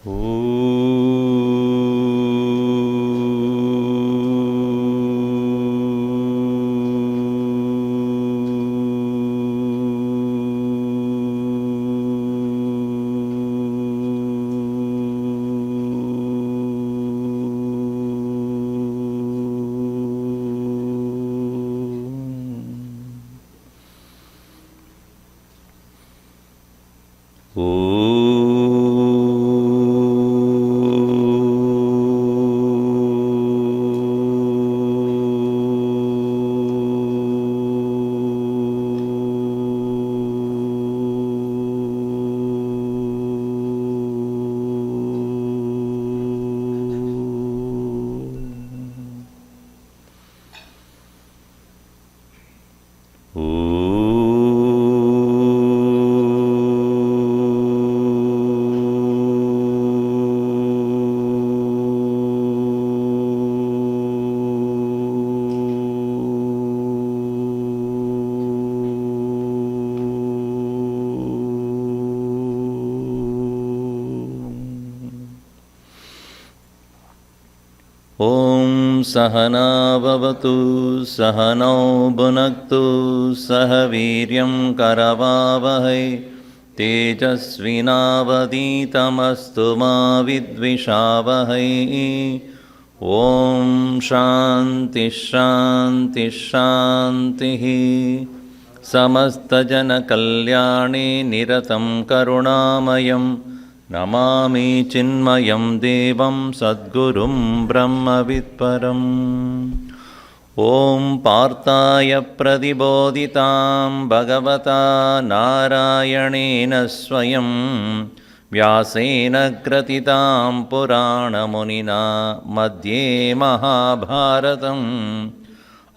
Om Sahana Bhavatu Sahano Bhunaktu Sah Viryam Karavavahai Tejasvinavaditamastu ma vidvishavahai. Om Shanti Shanti Shanti. Samasta Jana Kalyani Niratam Karunamayam Namami Chinmayam Devam Sadgurum Brahmavidparam. Om Parthaya Pradibodhitam Bhagavata Narayanena Swayam Vyasena Gratitam Purana Munina Madhye Mahabharatam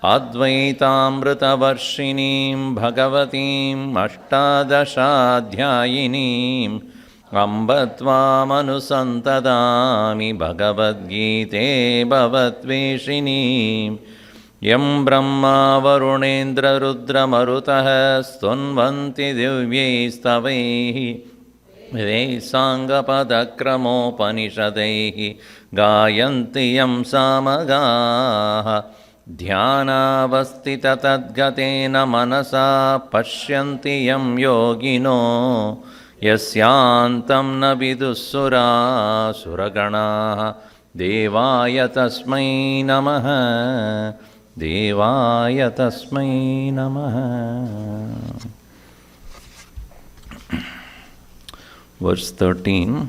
Advaitamrita Varshinim Bhagavatim Ashtadashadhyayinim Ambatvam Anusantadami Bhagavad Gite Bhavatveshinim Yam Brahma Varunendra Rudra Marutah Stunvanti Divyaistavaihi Vesanga Padakramo Panishadehi Gayanti Yam Samagaha Dhyanavastita Tadgatena Manasa Pashyanti Yam Yogino Yasyantam na vidussura suragana Devaya tasmai namaha Devaya tasmai namaha. Verse 13.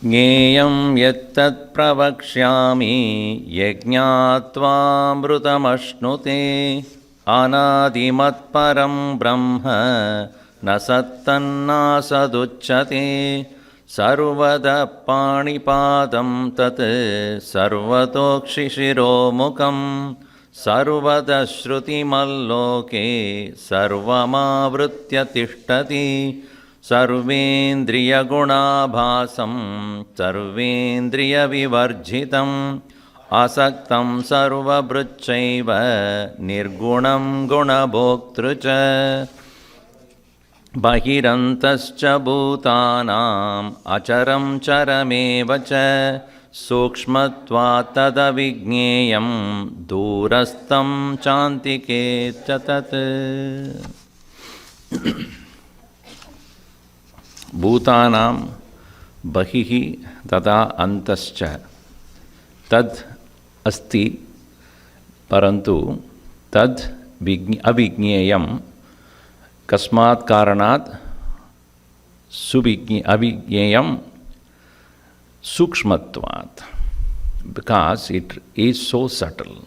Jneyam yattat pravakshyami yajñātvāmrutamashnute Anadimat param brahma nasattanna saducchate sarvada panipadam tat sarvatokshishiromukam sarvada shruti-malloke sarvamavritya tishtati sarvendriya gunabhasam sarvendriya vivarjitam asaktam sarva brutchaiva nirgunam gunabhoktrucha bahirantascha bhutanam acharam charamevacha sukshmatva tadavijñeyam durastam chantike chatat. Bhutanam bahihi tada antascha tad asti parantu tad avijñeyam kasmat karanat avijñeyam sukshmatvat, because it is so subtle.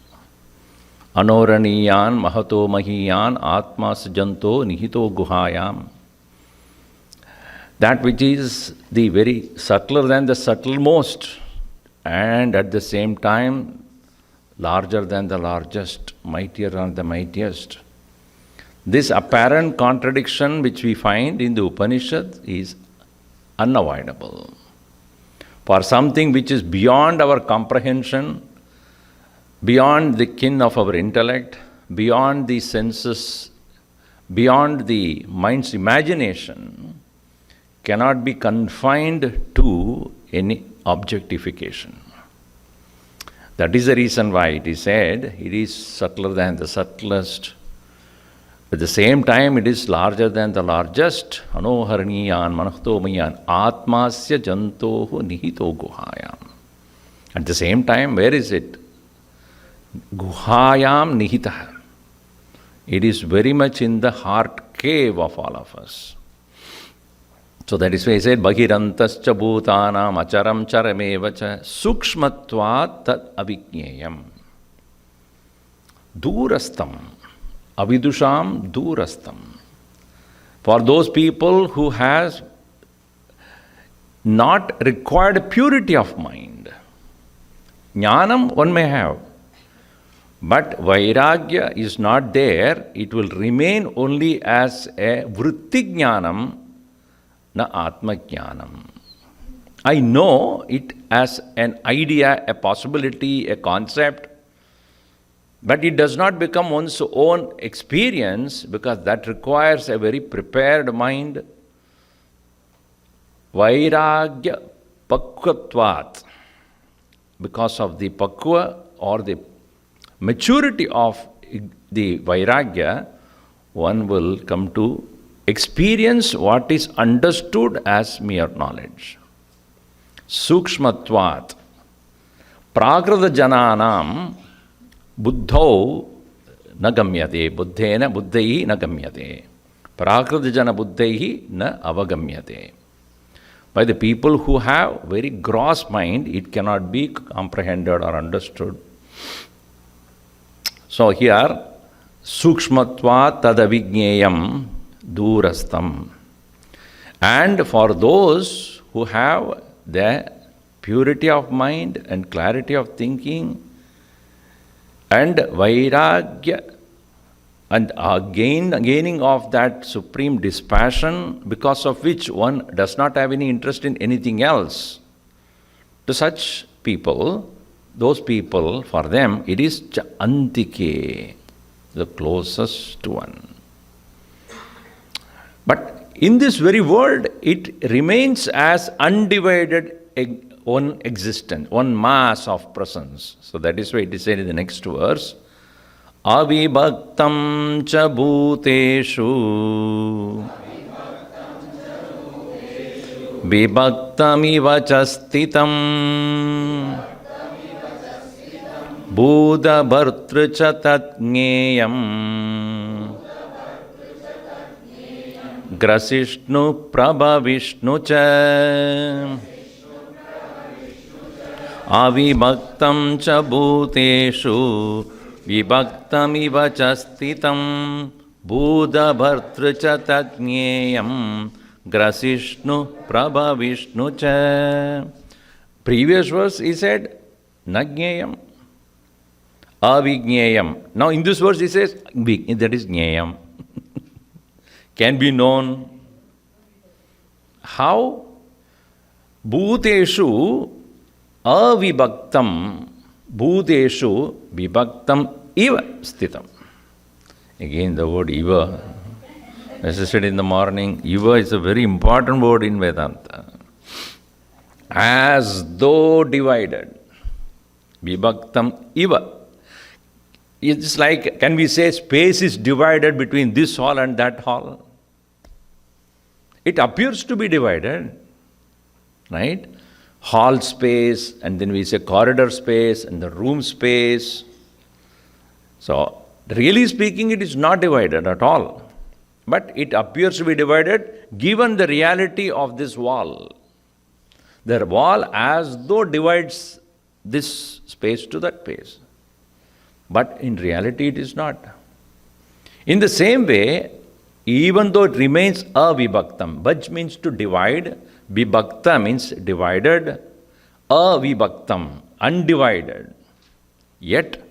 Anoraniyan mahato mahiyan atma sajanto nihito guhayam. That which is the very subtler than the subtlemost, and at the same time larger than the largest, mightier than the mightiest. This apparent contradiction which we find in the Upanishad is unavoidable. For something which is beyond our comprehension, beyond the ken of our intellect, beyond the senses, beyond the mind's imagination, cannot be confined to any objectification. That is the reason why it is said it is subtler than the subtlest. At the same time, it is larger than the largest. Anoharaniyan manahtomayan atmasya jantohu nihito guhayam. At the same time, where is it? Guhayam nihitah. It is very much in the heart cave of all of us. So that is why he said, Bhagirantascha bhutanam acharam charamevacha sukshmatvat tad avijñeyam. Durastam. Avidusham durastam. For those people who has not required purity of mind. Jnanam one may have. But Vairagya is not there. It will remain only as a vritti jnanam, na atma jnanam. I know it as an idea, a possibility, a concept, but it does not become one's own experience because that requires a very prepared mind. Vairagya pakvatvat. Because of the pakva or the maturity of the Vairagya, one will come to experience what is understood as mere knowledge. Sukshmatvat. Prakrita jananam buddhau na gamyate. Buddhena buddhaihi na gamyate. Prakrita jana buddhaihi na avagamyate. By the people who have very gross mind, it cannot be comprehended or understood. So here, sukshmatva tadavijñeyam durastam. And for those who have the purity of mind and clarity of thinking and vairagya and gaining of that supreme dispassion, because of which one does not have any interest in anything else, to such people, those people, for them, it is antike, the closest to one. But in this very world, it remains as undivided one existence, one mass of presence. So that is why it is said in the next verse, Avibhaktam cha bhuteshu vibhaktamiva cha sthitam Buddha bhartru cha tatgneyam Grasishnu prabhavishnu cha Avibhaktam cha bhuteshu Vibhaktamiva cha sthitam Buddha bhartru cha tatgneyam Grasishnu prabhavishnu cha. Previous verse he said Nagneyam Avijñeyam. Now in this verse he says that is Jneyam. Can be known. How? Bhuteshu avibhaktam Bhuteshu vibhaktam iva sthitam. Again the word iva. As I said in the morning, iva is a very important word in Vedanta. As though divided. Vibhaktam iva. It's like, can we say space is divided between this hall and that hall? It appears to be divided, right? Hall space, and then we say corridor space, and the room space. So, really speaking, it is not divided at all. But it appears to be divided given the reality of this wall. The wall as though divides this space to that space. But in reality it is not. In the same way, even though it remains avibhaktam, bhaj means to divide, vibhakta means divided, avibhaktam, undivided, yet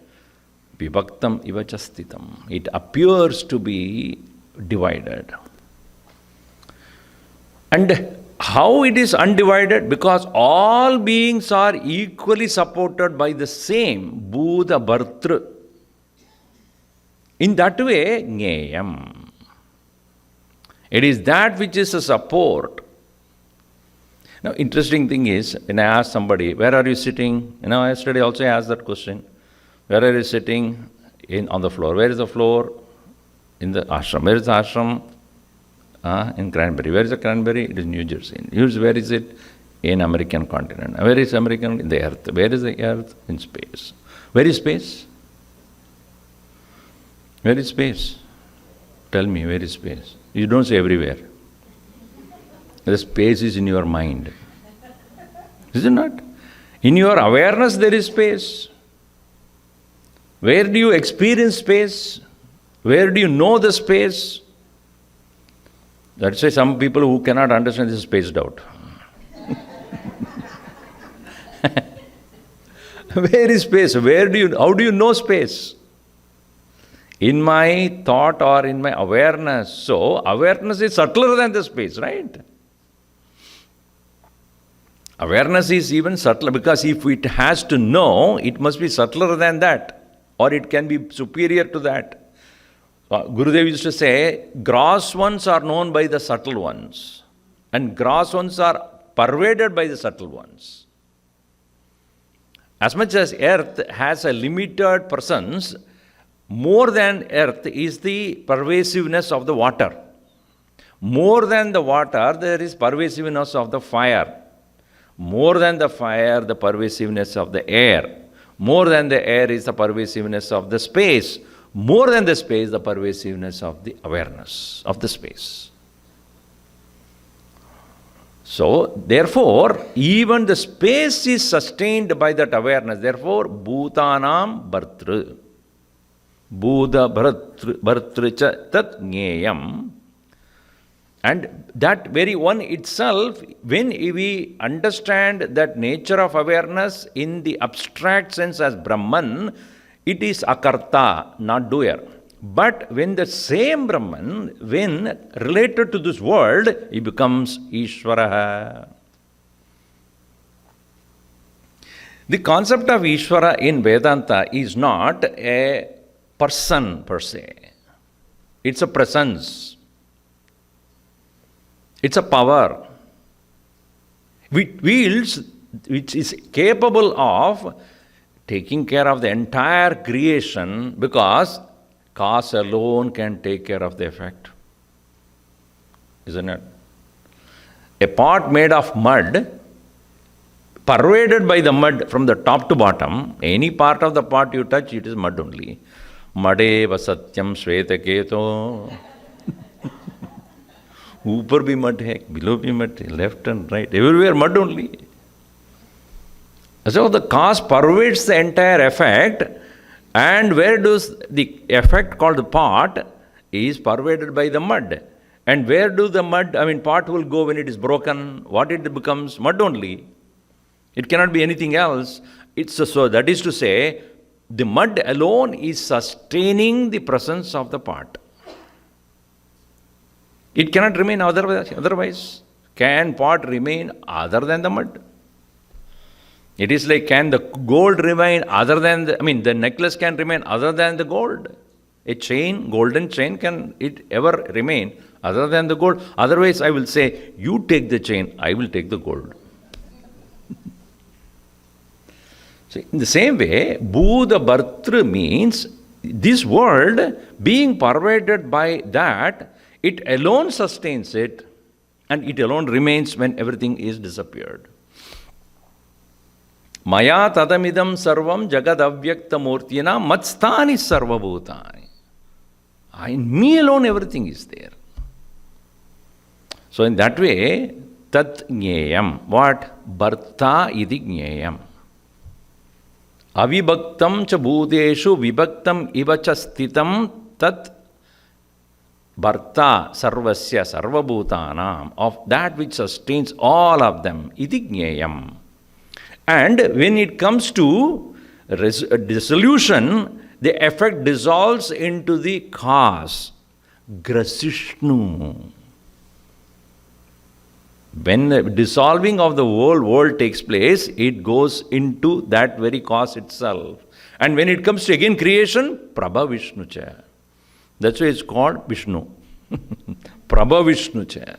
vibhaktam iva cha sthitam. It appears to be divided. And how it is undivided? Because all beings are equally supported by the same Buddha Bhartru. In that way, Jneyam. It is that which is a support Now, interesting thing is, when I ask somebody, where are you sitting? Yesterday also I asked that question. Where are you sitting? On the floor. Where is the floor? In the ashram. Where is the ashram? In Cranbury. Where is the Cranbury? It is New Jersey. Where is it? In American continent. Where is American? In the earth. Where is the earth? In space. Where is space? Where is space? Tell me, where is space? You don't say everywhere. The space is in your mind. Is it not? In your awareness there is space. Where do you experience space? Where do you know the space? That's why some people who cannot understand this is spaced out. Where is space? How do you know space? In my thought or in my awareness. So, awareness is subtler than the space, right? Awareness is even subtler because if it has to know, it must be subtler than that, or it can be superior to that. Gurudev used to say, gross ones are known by the subtle ones, and gross ones are pervaded by the subtle ones. As much as earth has a limited presence, more than earth is the pervasiveness of the water. More than the water, there is pervasiveness of the fire. More than the fire, the pervasiveness of the air. More than the air is the pervasiveness of the space. More than the space, the pervasiveness of the awareness of the space. So, therefore, even the space is sustained by that awareness. Therefore, bhutanam bhartru. Bhuta bhartru tat jneyam. And that very one itself, when we understand that nature of awareness in the abstract sense as Brahman, it is akarta, not doer. But when the same Brahman, when related to this world, he becomes Ishvara. The concept of Ishvara in Vedanta is not a person per se. It's a presence. It's a power which is capable of taking care of the entire creation, because cause alone can take care of the effect. Isn't it? A pot made of mud, pervaded by the mud from the top to bottom, any part of the pot you touch, it is mud only. Madeva satyam shvetaketo. Upar bhi mud hai, below bhi mud hai, left and right, everywhere mud only. So the cause pervades the entire effect, and where does the effect called the pot is pervaded by the mud. And where do the pot will go when it is broken? What it becomes? Mud only. It cannot be anything else. So that is to say, the mud alone is sustaining the presence of the pot. It cannot remain otherwise. Can pot remain other than the mud? It is like, can the gold remain other than the necklace can remain other than the gold? A chain, golden chain, can it ever remain other than the gold? Otherwise, I will say, you take the chain, I will take the gold. So, in the same way, Bhuta Bhartru means this world being pervaded by that, it alone sustains it, and it alone remains when everything is disappeared. Maya tadamidam sarvam jagad avyakta murtina matstani sarva bhutani. In me alone everything is there. So in that way, tat jneyam. What? Bharta idi jneyam. Avibhaktam cha bhuteshu vibhaktam iva cha sthitam tat Bharta sarvasya sarvabhutanam, of that which sustains all of them, iti jneyam. And when it comes to dissolution, the effect dissolves into the cause, grasishnu. When the dissolving of the whole world takes place, it goes into that very cause itself. And when it comes to again creation, Prabha Vishnu cha. That's why it's called Vishnu. Prabha Vishnu cha.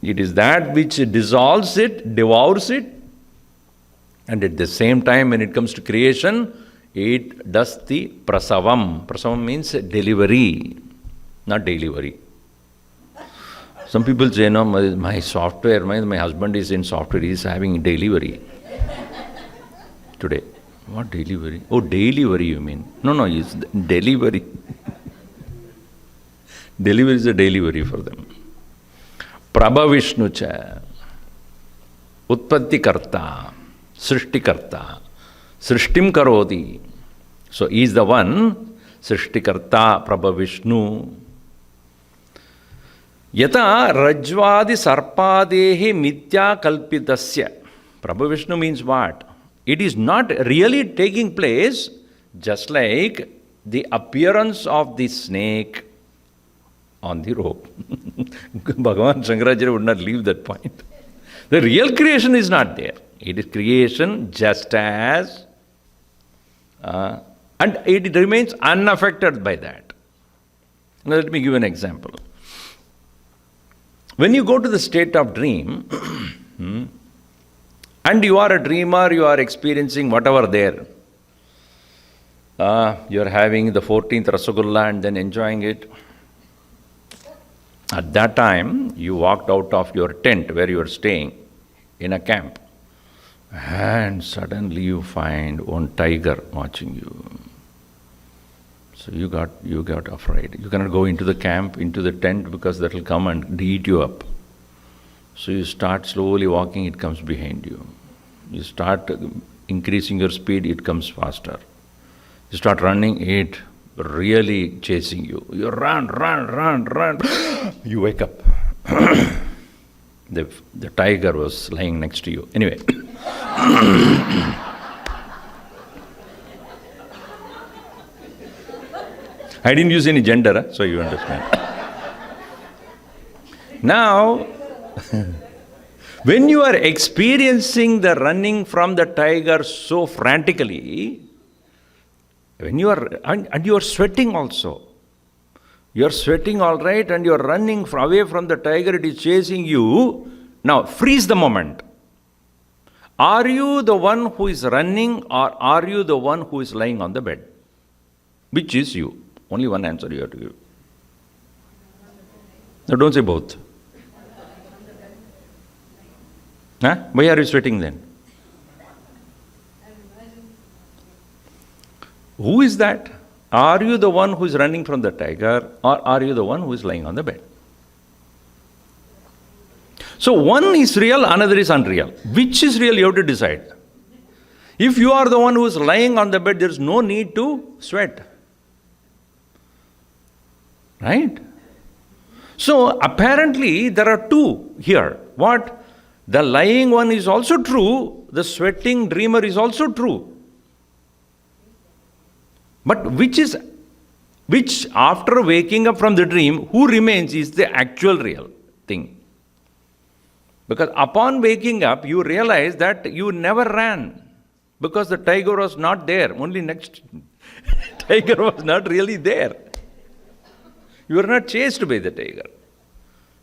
It is that which dissolves it, devours it, and at the same time, when it comes to creation, it does the prasavam. Prasavam means delivery, not delivery. Some people say, no, my software, my husband is in software, he is having delivery today. What delivery? Oh, delivery you mean? No, it's delivery. Delivery is a delivery for them. Prabha Vishnu cha, Utpatti Karta, Srishti Karta, Srishtim Karoti. So he is the one, Srishti Karta, Prabha Vishnu. Yata Rajvadi Sarpadehi Mithya Kalpitasya. Prabha Vishnu means what? It is not really taking place, just like the appearance of the snake on the rope. Bhagavan Shankaracharya would not leave that point. The real creation is not there. It is creation just as, and it remains unaffected by that. Now let me give an example. When you go to the state of dream, and you are a dreamer, you are experiencing whatever there. You are having the 14th Rasagulla and then enjoying it. At that time, you walked out of your tent where you are staying in a camp. And suddenly you find one tiger watching you. So you got afraid. You cannot go into the camp, into the tent, because that will come and eat you up. So you start slowly walking, it comes behind you. You start increasing your speed, it comes faster. You start running, it really chasing you. You run. You wake up. The tiger was lying next to you. Anyway. I didn't use any gender, so you understand. Now, when you are experiencing the running from the tiger so frantically, when you are, and you are sweating also. You are sweating all right and you are running away from the tiger, it is chasing you. Now, freeze the moment. Are you the one who is running or are you the one who is lying on the bed? Which is you? Only one answer you have to give. Now, don't say both. Huh? Why are you sweating then? Who is that? Are you the one who is running from the tiger or are you the one who is lying on the bed? So one is real, another is unreal. Which is real, you have to decide. If you are the one who is lying on the bed, there is no need to sweat. Right? So apparently there are two here. What? The lying one is also true, the sweating dreamer is also true. But which after waking up from the dream, who remains is the actual real thing. Because upon waking up, you realize that you never ran. Because the tiger was not there, only next tiger was not really there. You were not chased by the tiger.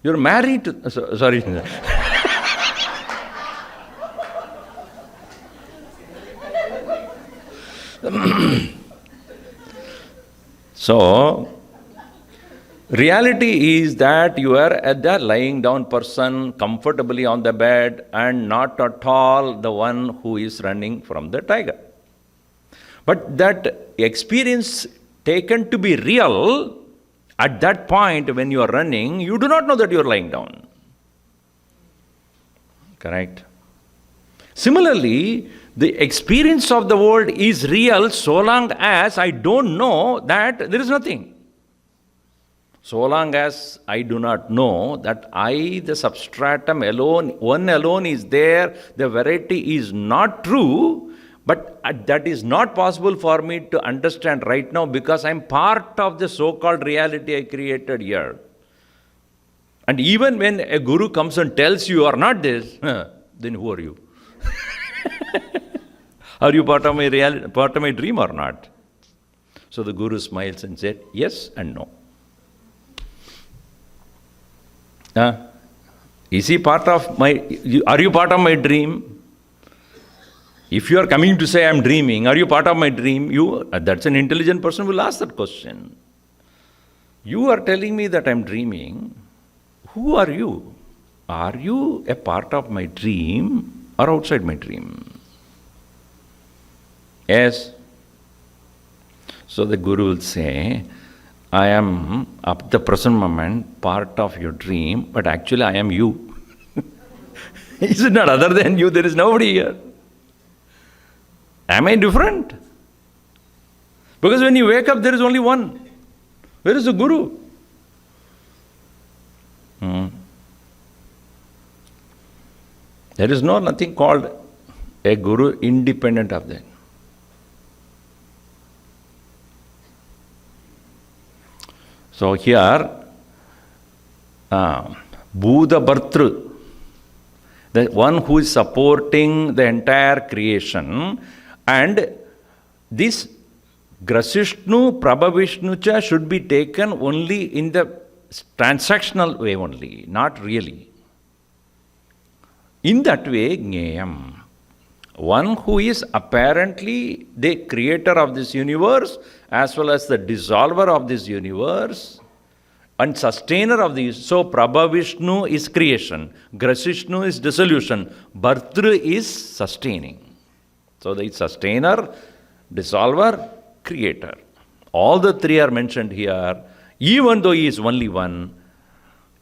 You are married to, sorry. So, reality is that you are at the lying down person comfortably on the bed and not at all the one who is running from the tiger. But that experience taken to be real, at that point when you are running, you do not know that you are lying down. Correct? Similarly, the experience of the world is real so long as I don't know that there is nothing. So long as I do not know that I, the substratum alone, one alone is there, the variety is not true, but that is not possible for me to understand right now because I am part of the so-called reality I created here. And even when a guru comes and tells you are not this, then who are you? Are you part of my reality, part of my dream or not? So the guru smiles and said, yes and no. Is he part of are you part of my dream? If you are coming to say I am dreaming, are you part of my dream? That's an intelligent person will ask that question. You are telling me that I am dreaming. Who are you? Are you a part of my dream or outside my dream? Yes. So the Guru will say, I am, at the present moment, part of your dream, but actually I am you. Is it not other than you? There is nobody here. Am I different? Because when you wake up, there is only one. Where is the Guru? There is nothing called a Guru independent of that. So here, Buddha Bhartru, the one who is supporting the entire creation, and this Grasishnu, Prabhavishnucha should be taken only in the transactional way only, not really. In that way, Jneyam, one who is apparently the creator of this universe as well as the dissolver of this universe and sustainer of these. So Prabhavishnu is creation, Grasishnu is dissolution, Bhartru is sustaining. So the sustainer, dissolver, creator. All the three are mentioned here. Even though he is only one,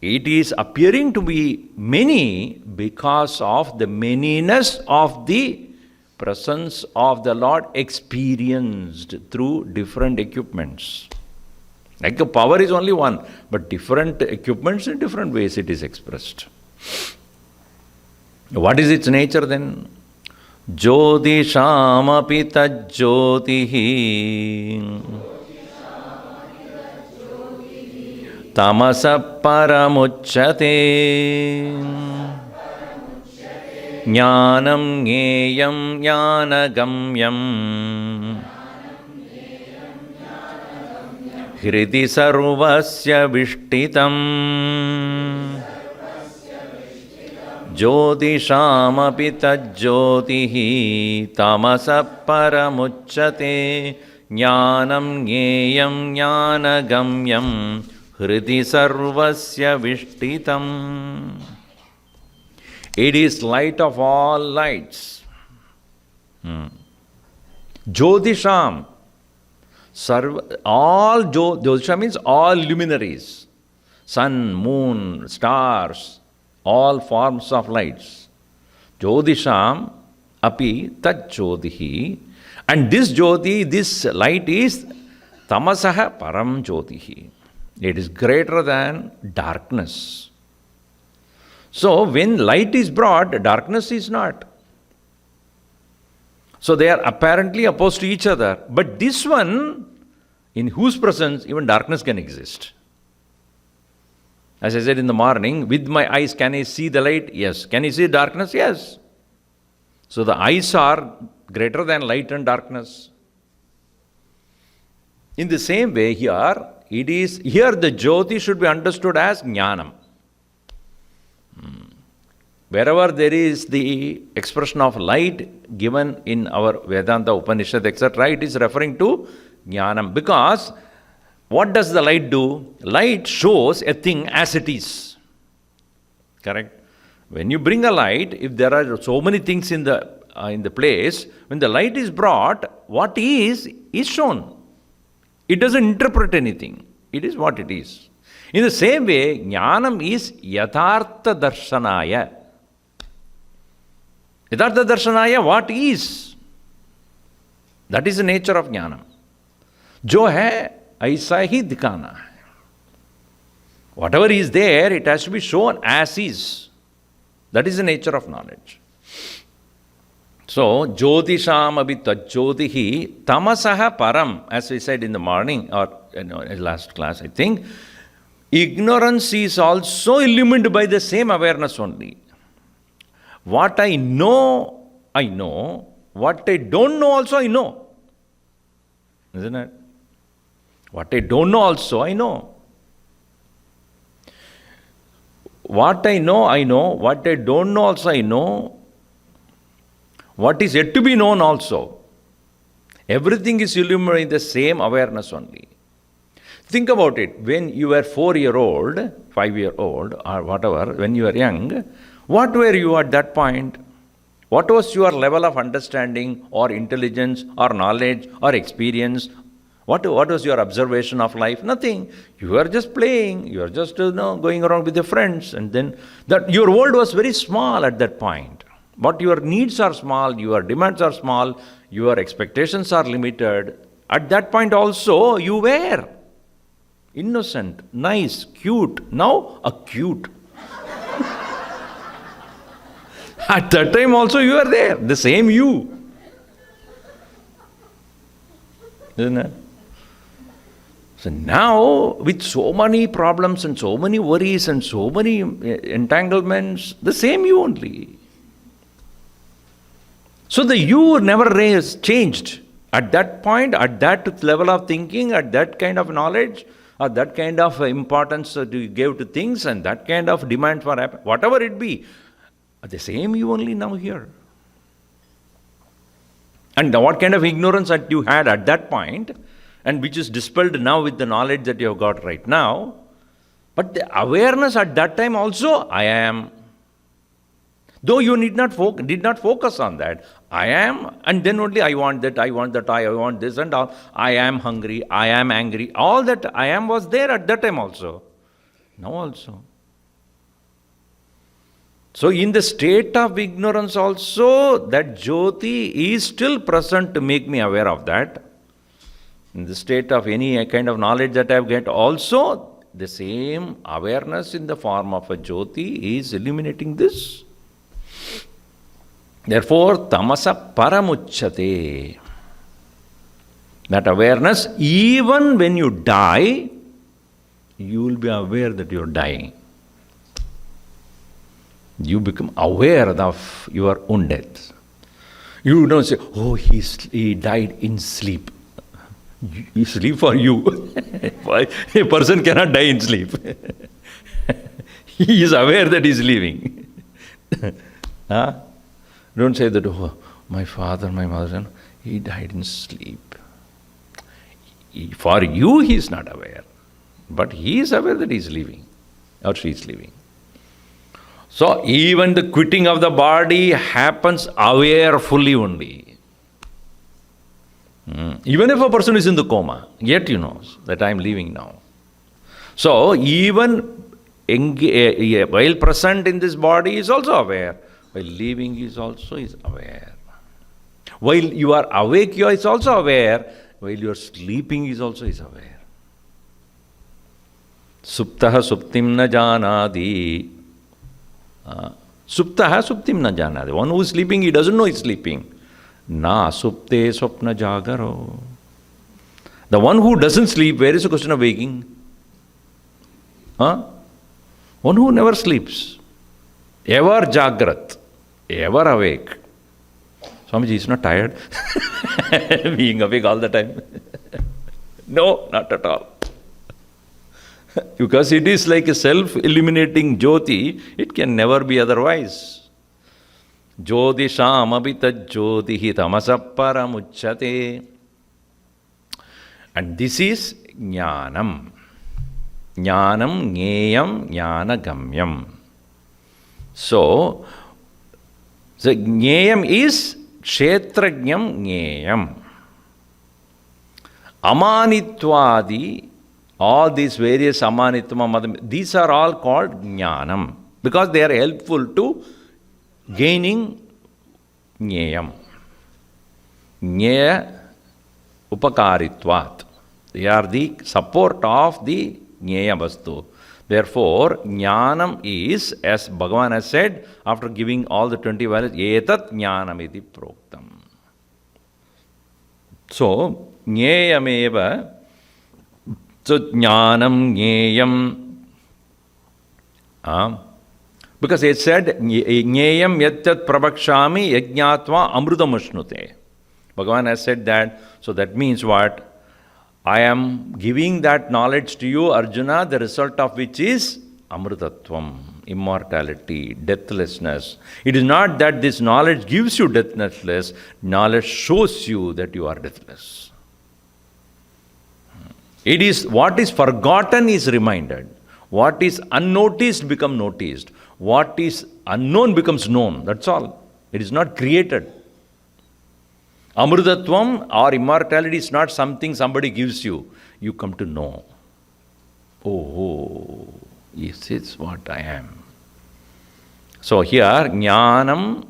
it is appearing to be many because of the manyness of the presence of the Lord experienced through different equipments. Like the power is only one, but different equipments in different ways it is expressed. What is its nature then? Jyotishamapi tajyotihi tamasa paramuchyate jnanam jneyam jnanagamyam hridi sarvasya vishtitam jyotishamapi tajyotihi tamasa paramuchyate jnanam jneyam jnanagamyam hridi sarvasya vishtitam. It is light of all lights. Jyotisham. Jyotisha means all luminaries. Sun, moon, stars, all forms of lights. Jyotisham api tat jyotihi. And this jyoti, this light is tamasaha param jyotihi. It is greater than darkness. So when light is brought, darkness is not. So they are apparently opposed to each other. But this one, in whose presence even darkness can exist. As I said in the morning, with my eyes, can I see the light? Yes. Can I see darkness? Yes. So the eyes are greater than light and darkness. In the same way here, the Jyoti should be understood as Jnanam. Wherever there is the expression of light given in our Vedanta, Upanishad, etc., it is referring to Jnanam. Because what does the light do? Light shows a thing as it is. Correct? When you bring a light, if there are so many things in the place, when the light is brought, what is shown. It doesn't interpret anything. It is what it is. In the same way, Jnanam is Yathartha Darshanaya. Yathartha Darshanaya, what is? That is the nature of Jnanam. Jo hai, aisa hi dikhana hai. Whatever is there, it has to be shown as is. That is the nature of knowledge. So, Jyotisham abhi tajyotihi tamasaha param, as we said in the morning, or in last class I think, ignorance is also illumined by the same awareness only. What I know, I know. What I don't know also, I know. Isn't it? What I don't know also, I know. What I know, I know. What I don't know also, I know. What is yet to be known also. Everything is illuminated in the same awareness only. Think about it. When you were 4-year-old, 5-year-old, or whatever, when you were young, what were you at that point? What was your level of understanding or intelligence or knowledge or experience? What was your observation of life? Nothing. You were just playing. You were just going around with your friends. And then your world was very small at that point. But your needs are small. Your demands are small. Your expectations are limited. At that point also, you were innocent, nice, cute. Now, acute. At that time also, you were there. The same you. Isn't it? So now, with so many problems and so many worries and so many entanglements, the same you only. So the you never changed. At that point, at that level of thinking, at that kind of knowledge, or that kind of importance that you gave to things, and that kind of demand for whatever it be, the same you only now here. And what kind of ignorance that you had at that point, and which is dispelled now with the knowledge that you have got right now. But the awareness at that time also, I am. Though you did not focus on that. I am, and then only I want that, I want that, I want this and all. I am hungry, I am angry. All that I am was there at that time also. Now also. So in the state of ignorance also, that Jyoti is still present to make me aware of that. In the state of any kind of knowledge that I have get also, the same awareness in the form of a Jyoti is illuminating this. Therefore, tamasa paramuchyate. That awareness, even when you die, you will be aware that you are dying. You become aware of your own death. You don't say, oh, he died in sleep. You sleep for you. A person cannot die in sleep. He is aware that he is living. Huh? Don't say that, oh, my father, my mother, he died in sleep. For you, he is not aware. But he is aware that he is living, or she is living. So even the quitting of the body happens awarefully only. Even if a person is in the coma, yet he knows that I am living now. So even while present in this body is also aware. While leaving is also aware. While you are awake, you are also aware. While you are sleeping is also aware. Suptaha suptim na janadi. Suptaha suptim na janadi. One who is sleeping, he doesn't know he is sleeping. Na supte swapna jagaro. The one who doesn't sleep, where is the question of waking? Huh? One who never sleeps. Ever jagrat. Ever awake. Swamiji is not tired. Being awake all the time. No, not at all. Because it is like a self-illuminating Jyoti, it can never be otherwise. Jyotisham abhita jyotihi tamasa paramuchyate. And this is jnanam. Jnanam jneyam jnanagamyam. So jneyam is kshetrajnam jneyam. Amanitvadi, all these various amanitva, these are all called jnanam because they are helpful to gaining jneyam. Jneya upakaritvat. They are the support of the jneya vastu. Therefore, jnanam is, as Bhagavan has said, after giving all the 20 values, etat jnanam iti proktam. So, jneyameva, so jnanam, jneyam, because it said, jneyam yattat prabhakshami yajnatva amrudamushnute. Bhagavan has said that, so that means what? I am giving that knowledge to you, Arjuna, the result of which is amrutatvam, immortality, deathlessness. It is not that this knowledge gives you deathlessness, knowledge shows you that you are deathless. It is what is forgotten is reminded. What is unnoticed becomes noticed. What is unknown becomes known. That's all. It is not created. Amrutatvam or immortality is not something somebody gives you. You come to know. Oh, this is what I am. So here, jnanam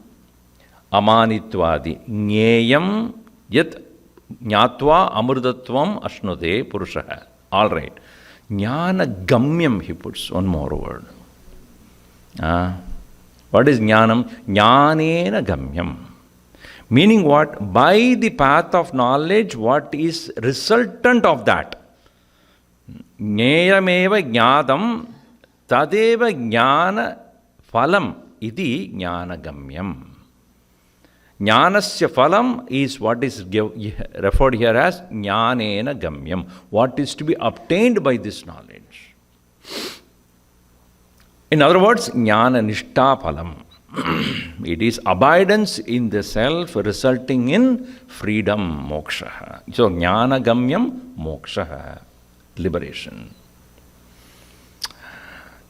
amanitvadi. Jneyam yat jnatva amrutatvam ashnute purushaha. All right. Jnana gamyam, he puts one more word. What is jnanam? Jnanena gamyam. Meaning what? By the path of knowledge, what is resultant of that? Jneyameva jnadam tadeva jnana phalam iti jnana gamyam. Jnanasya phalam is what is referred here as jnanena gamyam. What is to be obtained by this knowledge. In other words, jnana nishta phalam. It is abidance in the self resulting in freedom, moksha. So, jnana gamyam, moksha, liberation.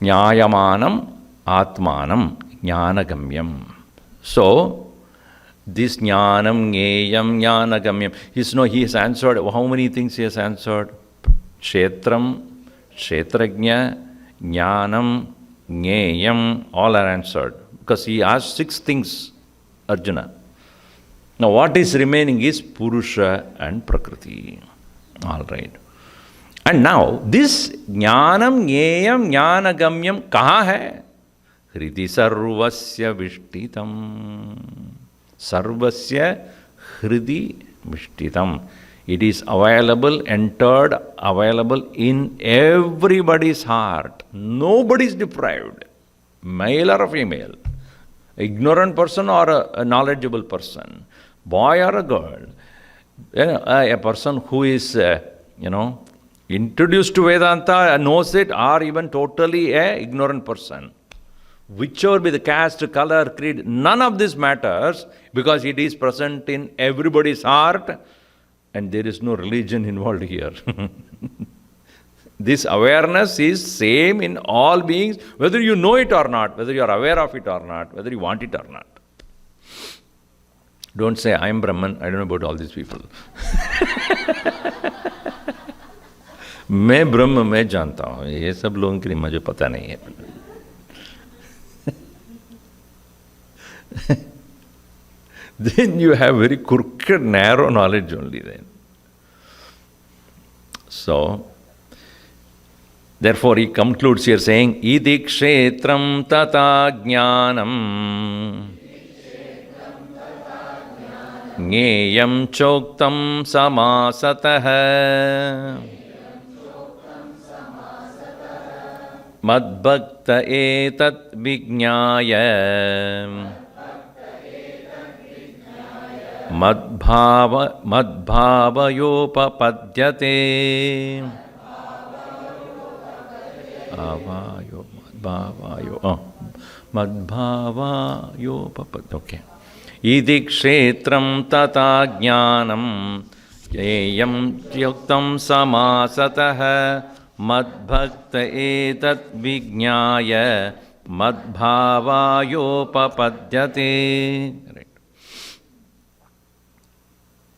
Jnayamanam, atmanam, jnana gamyam. So, this jnanam, jneyam, jnana gamyam. He has answered, how many things he has answered? Kshetram, kshetrajna, jnanam, jneyam, all are answered. Because he asked 6 things, Arjuna. Now what is remaining is Purusha and Prakriti. All right. And now this jnanam, jneyam, jnana gamyam kaha hai? Hridi sarvasya vishtitam. Sarvasya hridi vishtitam. It is available, entered, available in everybody's heart. Nobody is deprived, male or female. Ignorant person or a knowledgeable person, boy or a girl, a person who is, introduced to Vedanta, knows it, or even totally a ignorant person. Whichever be the caste, color, creed, none of this matters because it is present in everybody's heart and there is no religion involved here. This awareness is same in all beings, whether you know it or not, whether you are aware of it or not, whether you want it or not. Don't say, I am Brahman, I don't know about all these people. मैं ब्रह्म मैं जानता हूँ, ये सब लोगों के लिए मुझे पता नहीं है. Then you have very crooked, narrow knowledge only then. So, therefore, he concludes here saying, Idi kshetram tata jnanam jneyam choktam samasatah madbhakta etat vijñāya madbhavayopapadyate. Madbhavayo papat. Okay. Idi kshetram tata jnanam jneyam yuktam samasatah madbhakta etat vijñāya madbhavayo papadyate. Right.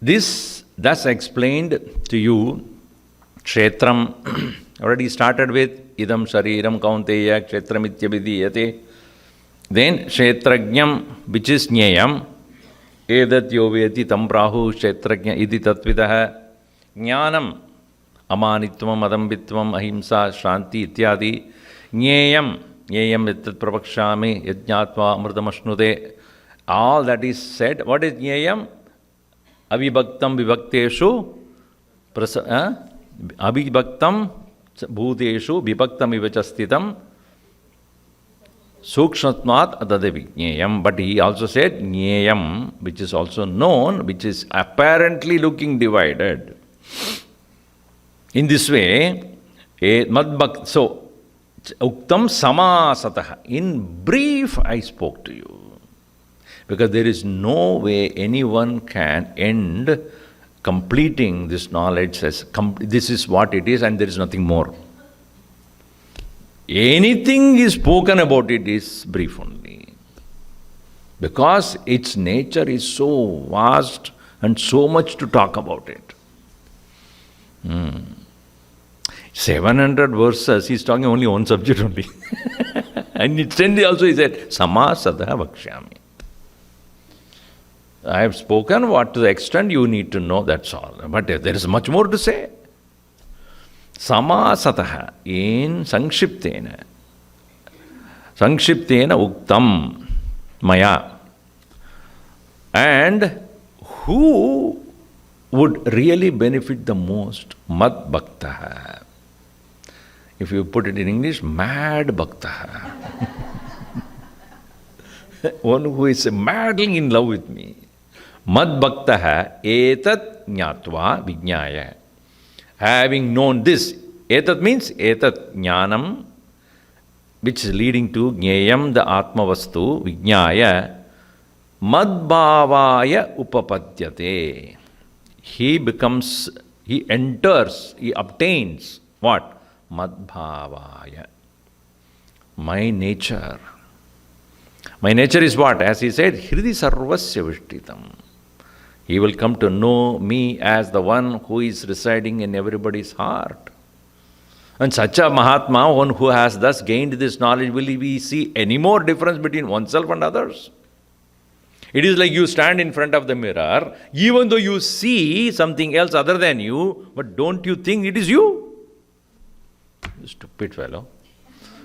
This thus explained to you kshetram. Already started with idam shariram kaunteya kshetram ityabhidiyate. Then kshetrajnam, which is jneyam. Edat yoveti tam prahu kshetrajna iti tatvidah. Jnanam amanitvam adambitvam ahimsa shanti ityadi. Jneyam etat pravakshami yajñātva amrutamashnude. All that is said. What is jneyam? Avibhaktam vibhakteshu abhibhaktam bhuteshu vibhaktam ivachastitam sukshmatmat adadavijñeyam. But he also said jneyam, which is also known, which is apparently looking divided. In this way, so Uktam samasataha. In brief, I spoke to you. Because there is no way anyone can end completing this knowledge as this is what it is and there is nothing more. Anything is spoken about it is brief only. Because its nature is so vast and so much to talk about it. 700 verses, he is talking only one subject only. And instantly also he said, Samasada Vakshyami. I have spoken what to the extent you need to know, that's all. But there is much more to say. Samasataha in Sankshiptena. Sankshiptena Uktam Maya. And who would really benefit the most? Mad Bhaktaha. If you put it in English, mad Bhaktaha. One who is madly in love with me. Mad Bhaktaha etat jnatva vijnaya. Having known this, etat means etat jnanam, which is leading to jnayam, the atma vastu, vijnaya, madbhavaya upapadyate. He enters, he obtains what? Madbhavaya. My nature. My nature is what? As he said, Hridi sarvasya vishtitam. He will come to know me as the one who is residing in everybody's heart. And such a Mahatma, one who has thus gained this knowledge, will we see any more difference between oneself and others? It is like you stand in front of the mirror, even though you see something else other than you, but don't you think it is you? You stupid fellow.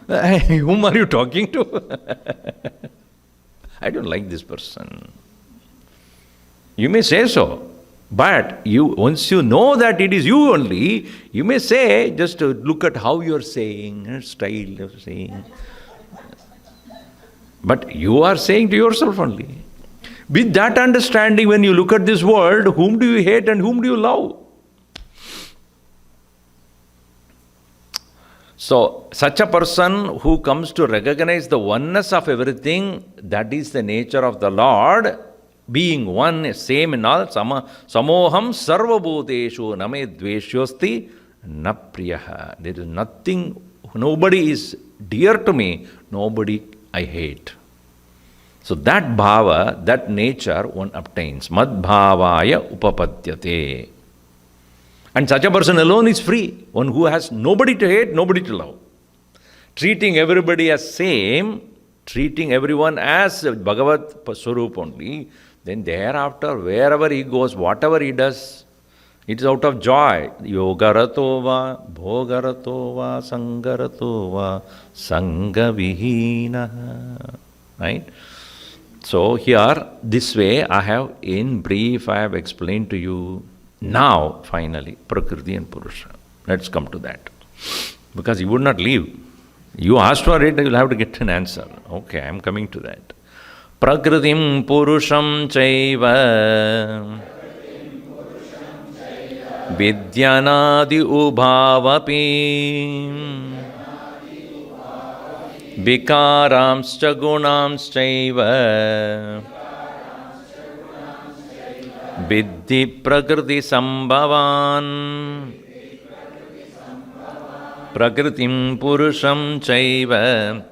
Whom are you talking to? I don't like this person. You may say so, but once you know that it is you only, you may say, just look at how you are saying, style of saying. But you are saying to yourself only. With that understanding, when you look at this world, whom do you hate and whom do you love? So, such a person who comes to recognize the oneness of everything, that is the nature of the Lord, being one, same in all, samoham sarvabhuteshu name dveshyosti na priyaha. There is nothing, nobody is dear to me, nobody I hate. So that bhava, that nature one obtains. Mad bhavaya upapadyate. And such a person alone is free. One who has nobody to hate, nobody to love. Treating everybody as same, treating everyone as Bhagavad Swarup only, then thereafter, wherever he goes, whatever he does, it is out of joy. Yogarato va, bhogarato va, sangarato va, sangavihina. Right? So here, this way, in brief, I have explained to you. Now, finally, Prakriti and Purusha. Let's come to that. Because you would not leave. You asked for it, you will have to get an answer. Okay, I am coming to that. Prakritim Purusham Chaiva Vidyanadi Ubhavapi Vikaramscha Gunamschaiva Viddhi Prakriti Sambhavan Prakritim Purusham Chaiva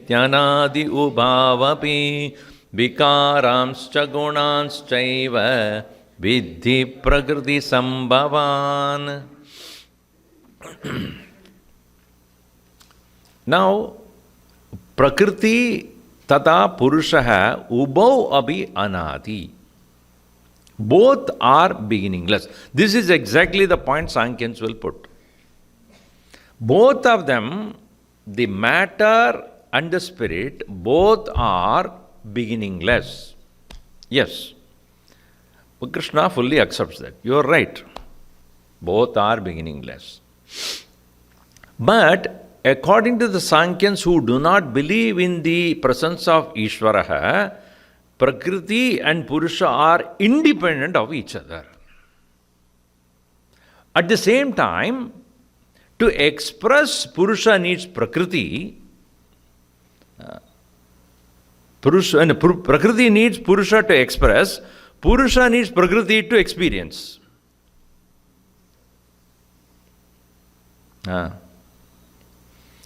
Vidyanadi Ubhavapi Vikaramscha Gunamschaiva Viddhi Prakriti Sambhavan. Now, Prakriti tata Purushaha Ubhau Abhi Anadi. Both are beginningless. This is exactly the point Sankhyanas will put. Both of them, the matter and the spirit, both are beginningless. Yes. But Krishna fully accepts that. You are right. Both are beginningless. But according to the Sankhyanas who do not believe in the presence of Ishvaraha, Prakriti and Purusha are independent of each other. At the same time, To express, Purusha needs Prakriti. Prakriti needs Purusha to express. Purusha needs Prakriti to experience.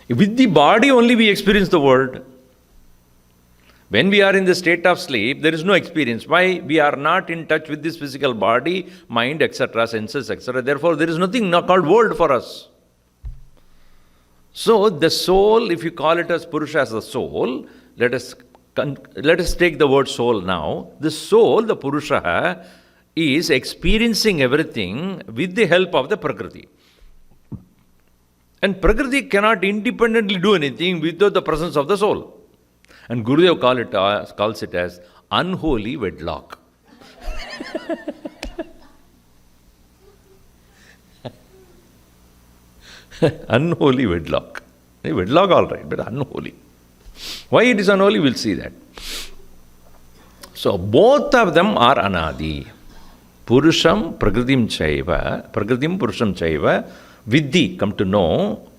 With the body only we experience the world. When we are in the state of sleep, there is no experience. Why? We are not in touch with this physical body, mind, etc., senses, etc. Therefore, there is nothing called world for us. So, the soul, if you call it as Purusha as the soul, let us take the word soul now. The soul, the Purusha, is experiencing everything with the help of the Prakriti. And Prakriti cannot independently do anything without the presence of the soul. And Gurudev calls it as unholy wedlock. Unholy wedlock. Wedlock all right, but unholy. Why it is unholy, we'll see that. So both of them are anadi. Purusham prakritim chaiva, prakritim purusham chaiva, vidhi, come to know,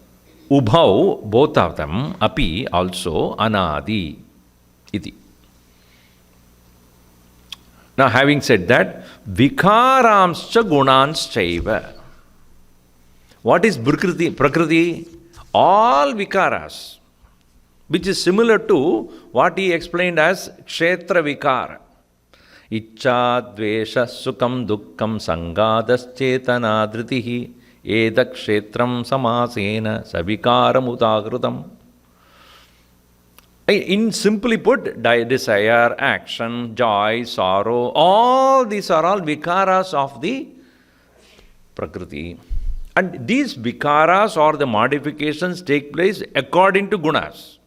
ubhau, both of them, api, also, anadi, iti. Now having said that, vikaramscha gunans chaiva. What is prakriti? All vikaras, which is similar to what he explained as kshetra vikara. Ichcha, dvesha, sukham, dukkham, sangadas, chetana, dhritihi, eda kshetram samasena, savikaram utagrutam. In simply put, desire, action, joy, sorrow, all these are all vikaras of the prakriti. And these vikaras or the modifications take place according to gunas.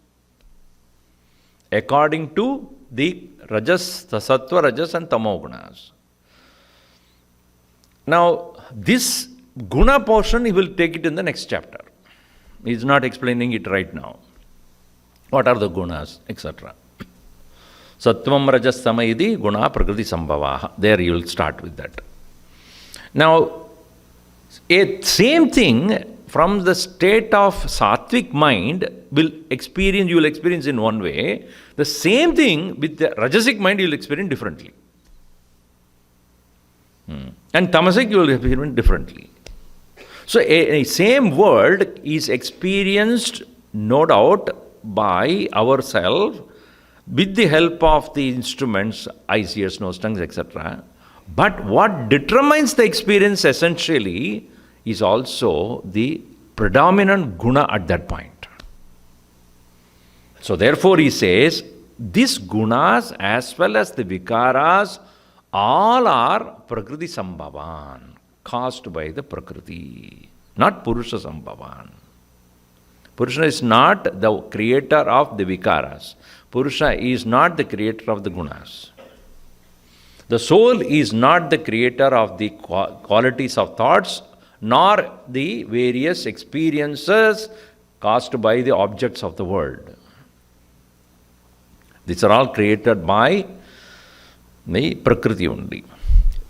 According to the rajas, the sattva, rajas and tamo gunas. Now, this guna portion, he will take it in the next chapter. He is not explaining it right now. What are the gunas, etc. Sattvam rajas samayidi guna prakriti sambhavaha. There you will start with that. Now, same thing from the state of sattvic mind you will experience in one way. The same thing with the rajasic mind you will experience differently. And tamasic you will experience differently. So a same world is experienced, no doubt, by ourselves with the help of the instruments, eyes, ears, nose, tongues, etc. But what determines the experience essentially is also the predominant guna at that point. So therefore he says, these gunas as well as the vikaras all are prakriti sambhavan, caused by the prakriti, not purusha sambhavan. Purusha is not the creator of the vikaras. Purusha is not the creator of the gunas. The soul is not the creator of the qualities of thoughts, nor the various experiences caused by the objects of the world. These are all created by the Prakriti only.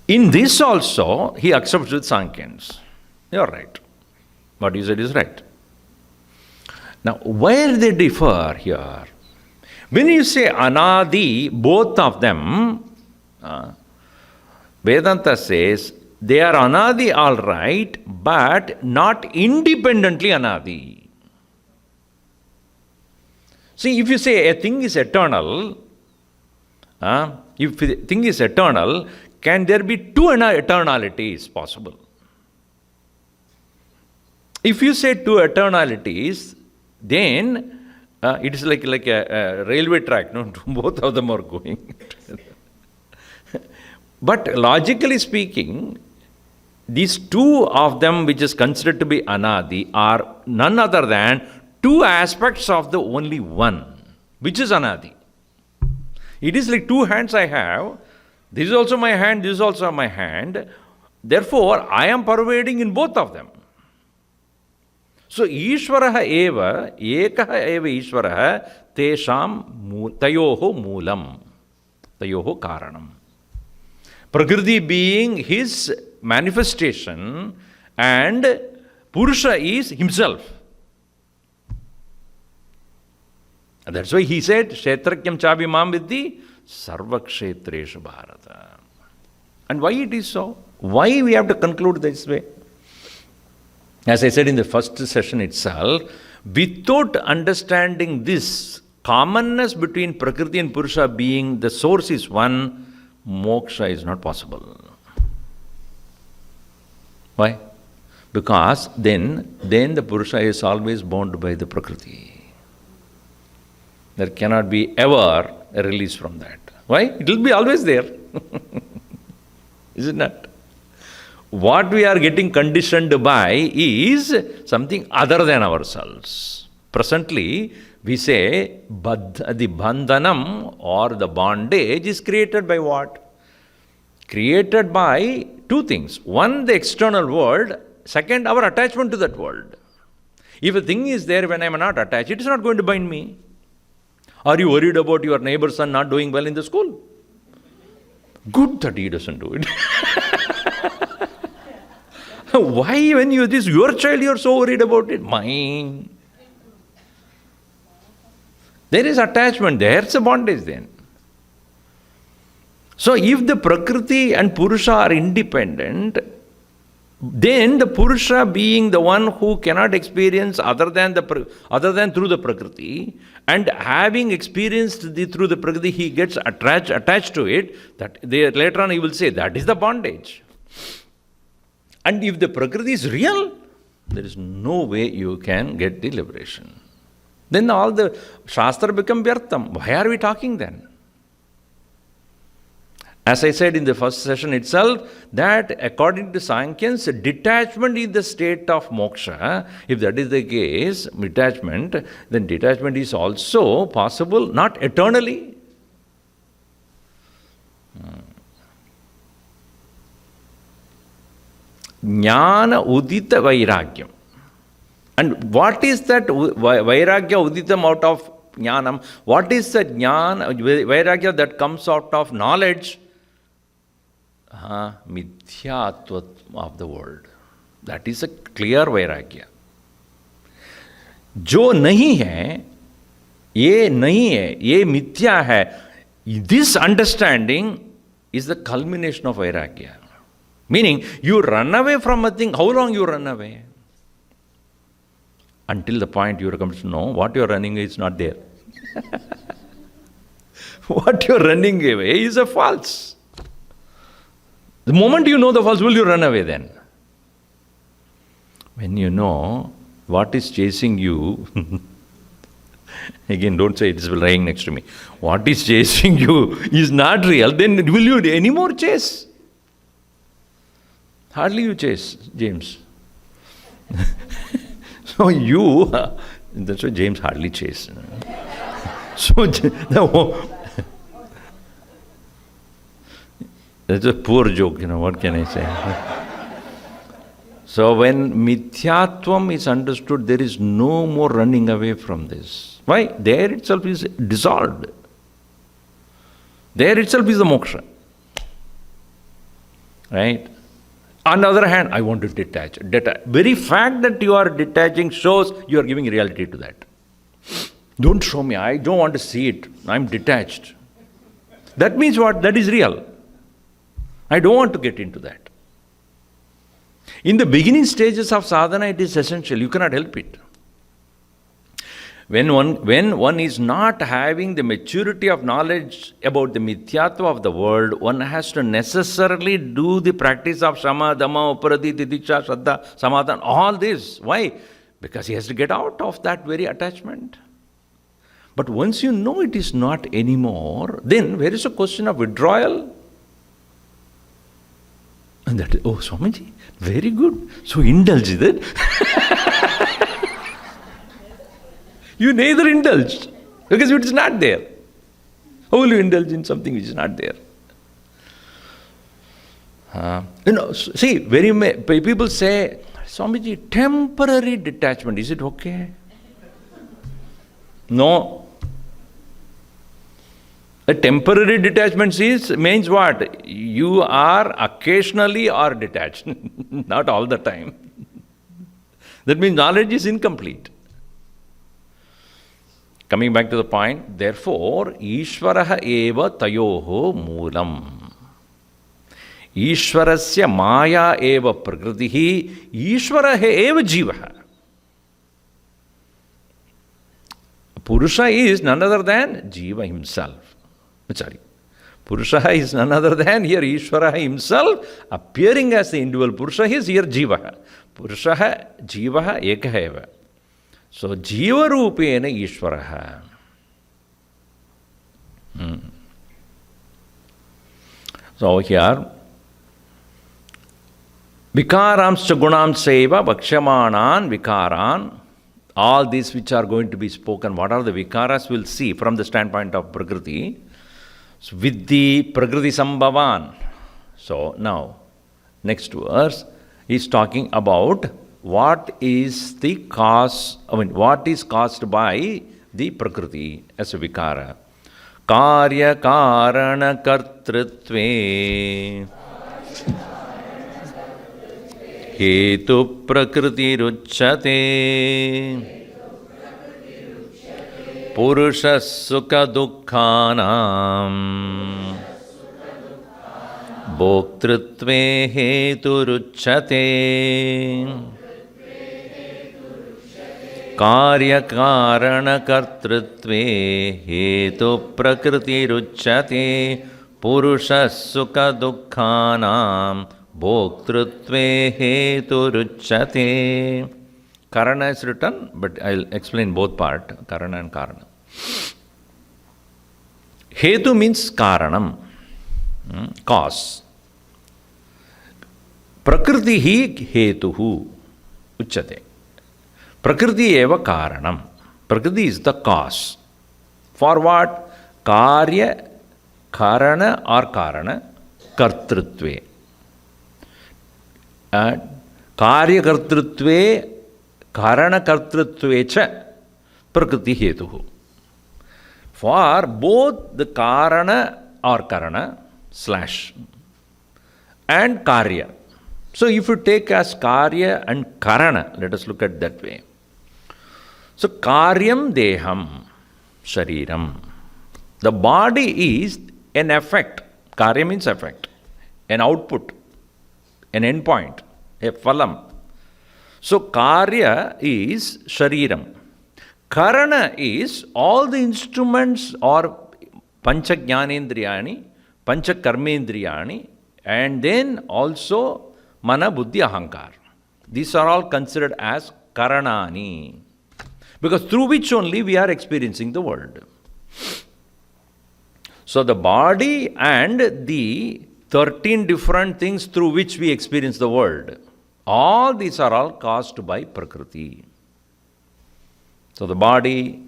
In this also, he accepts with Sankhyanis. You are right. What you said is right. Now, where they differ here? When you say anadi, both of them, Vedanta says, they are anadi all right, but not independently anadi. See, if you say a thing is eternal, if a thing is eternal, can there be two eternalities possible? If you say two eternalities, then it is like a railway track, no? Both of them are going. But logically speaking, these two of them which is considered to be anadi are none other than two aspects of the only one, which is anadi. It is like two hands I have. This is also my hand, this is also my hand. Therefore, I am pervading in both of them. So, Ishvaraha eva, ekaha eva Ishvaraha, tesham tayoho moolam, tayoho karanam. Prakriti being his manifestation and Purusha is himself. And that's why he said, Kshetrakyam chabi mam viddhi sarva kshetreshu bharata. And why it is so? Why we have to conclude this way? As I said in the first session itself, without understanding this commonness between Prakriti and Purusha being the source is one, moksha is not possible. Why? Because then the Purusha is always bound by the Prakriti. There cannot be ever a release from that. Why? It will be always there. Is it not? What we are getting conditioned by is something other than ourselves. Presently, we say the bandhanam or the bondage is created by what? Created by two things. One, the external world. Second, our attachment to that world. If a thing is there when I am not attached, it is not going to bind me. Are you worried about your neighbor's son not doing well in the school? Good that he doesn't do it. Why, when you this your child, you are so worried about it? Mine. There is attachment, there's a bondage then. So if the Prakriti and Purusha are independent, then the Purusha being the one who cannot experience other than through the Prakriti, and having experienced through the Prakriti, he gets attached to it. That later on he will say that is the bondage. And if the Prakriti is real, there is no way you can get the liberation. Then all the Shastra become vyartham. Why are we talking then? As I said in the first session itself, that according to Sankhyan's, detachment is the state of moksha. If that is the case, then detachment is also possible, not eternally. Jnana udita vairagyam. And what is that vairagya uditam out of jnanam? What is the jnana, vairagya that comes out of knowledge? Mithyatva of the world. That is a clear vairagya. जो नहीं है, ये नहीं है, ये मिथ्या है. This understanding is the culmination of vairagya. Meaning, you run away from a thing. How long you run away? Until the point you come to know what you are running away is not there. What you are running away is a false. The moment you know the false, will you run away then? When you know what is chasing you, again, don't say it is lying next to me. What is chasing you is not real, then will you anymore chase? Hardly you chase, James. So that's why James hardly chase. So that's a poor joke, what can I say? So when mithyatvam is understood, there is no more running away from this. Why? There itself is dissolved. There itself is the moksha. Right? On the other hand, I want to detach. Very fact that you are detaching shows you are giving reality to that. Don't show me, I don't want to see it. I'm detached. That means what? That is real. I don't want to get into that. In the beginning stages of sadhana, it is essential. You cannot help it. When one is not having the maturity of knowledge about the mithyatva of the world, one has to necessarily do the practice of shama, dhamma, uparati, tidiksha, shraddha, samadhana, all this. Why? Because he has to get out of that very attachment. But once you know it is not anymore, then where is a question of withdrawal? And that is, oh, Swamiji, very good. So indulge in it. You neither indulged, because it is not there. How will you indulge in something which is not there? See, people say, Swamiji, temporary detachment, is it okay? No. A temporary detachment means what? You are occasionally or detached, not all the time. That means knowledge is incomplete. Coming back to the point, therefore, Ishvaraha eva tayoho moolam. Ishvarasya maya eva prakritihi, Ishvaraha eva jivaha. Purusha is none other than Jiva himself. Sorry. Purusha is none other than here Ishvara himself appearing as the individual. Purusha is here Jiva. Purusha, Jiva, Ekaha eva. So, Jiva Rupena Ishvaraha. So, here, Vikaramscha Gunamseva Vakshamanan Vikaran. All these which are going to be spoken, what are the Vikaras, we'll see from the standpoint of Prakriti. So, Viddhi Prakriti Sambhavan. So, now, next verse is talking about what is the cause, what is caused by the Prakriti as a Vikara. Karya Karana Kartrutve Hetu Prakriti Rucchate Purusha Sukha Dukkhanam Bhoktrutve Hetu Rucchate Karya Karana Kartrutve Hetu Prakriti Rucchate Purusha Sukha Dukkhanam Bhoktrutve Hetu Rucchate. Karana is written, but I'll explain both part, Karana and Karana. Hetu means Karanam, cause. Prakriti hi hetuhu uchate. Prakriti eva Karanam. Prakriti is the cause. For what? Karya, Karana or Karana, Kartrutve. Karya Kartrutve, Karana Kartrutve cha Prakriti hetuhu. For both the Karana or Karana slash and Karya. So if you take as Karya and Karana, let us look at that way. So Karyam Deham Shariram. The body is an effect. Karya means effect. An output. An endpoint. A phalam. So Karya is Shariram. Karana is all the instruments or Pancha Jnanendriyani, Pancha Karmendriyani, and then also Mana Buddhi Ahankar. These are all considered as Karanani. Because through which only we are experiencing the world. So the body and the 13 different things through which we experience the world, all these are all caused by Prakriti. So the body,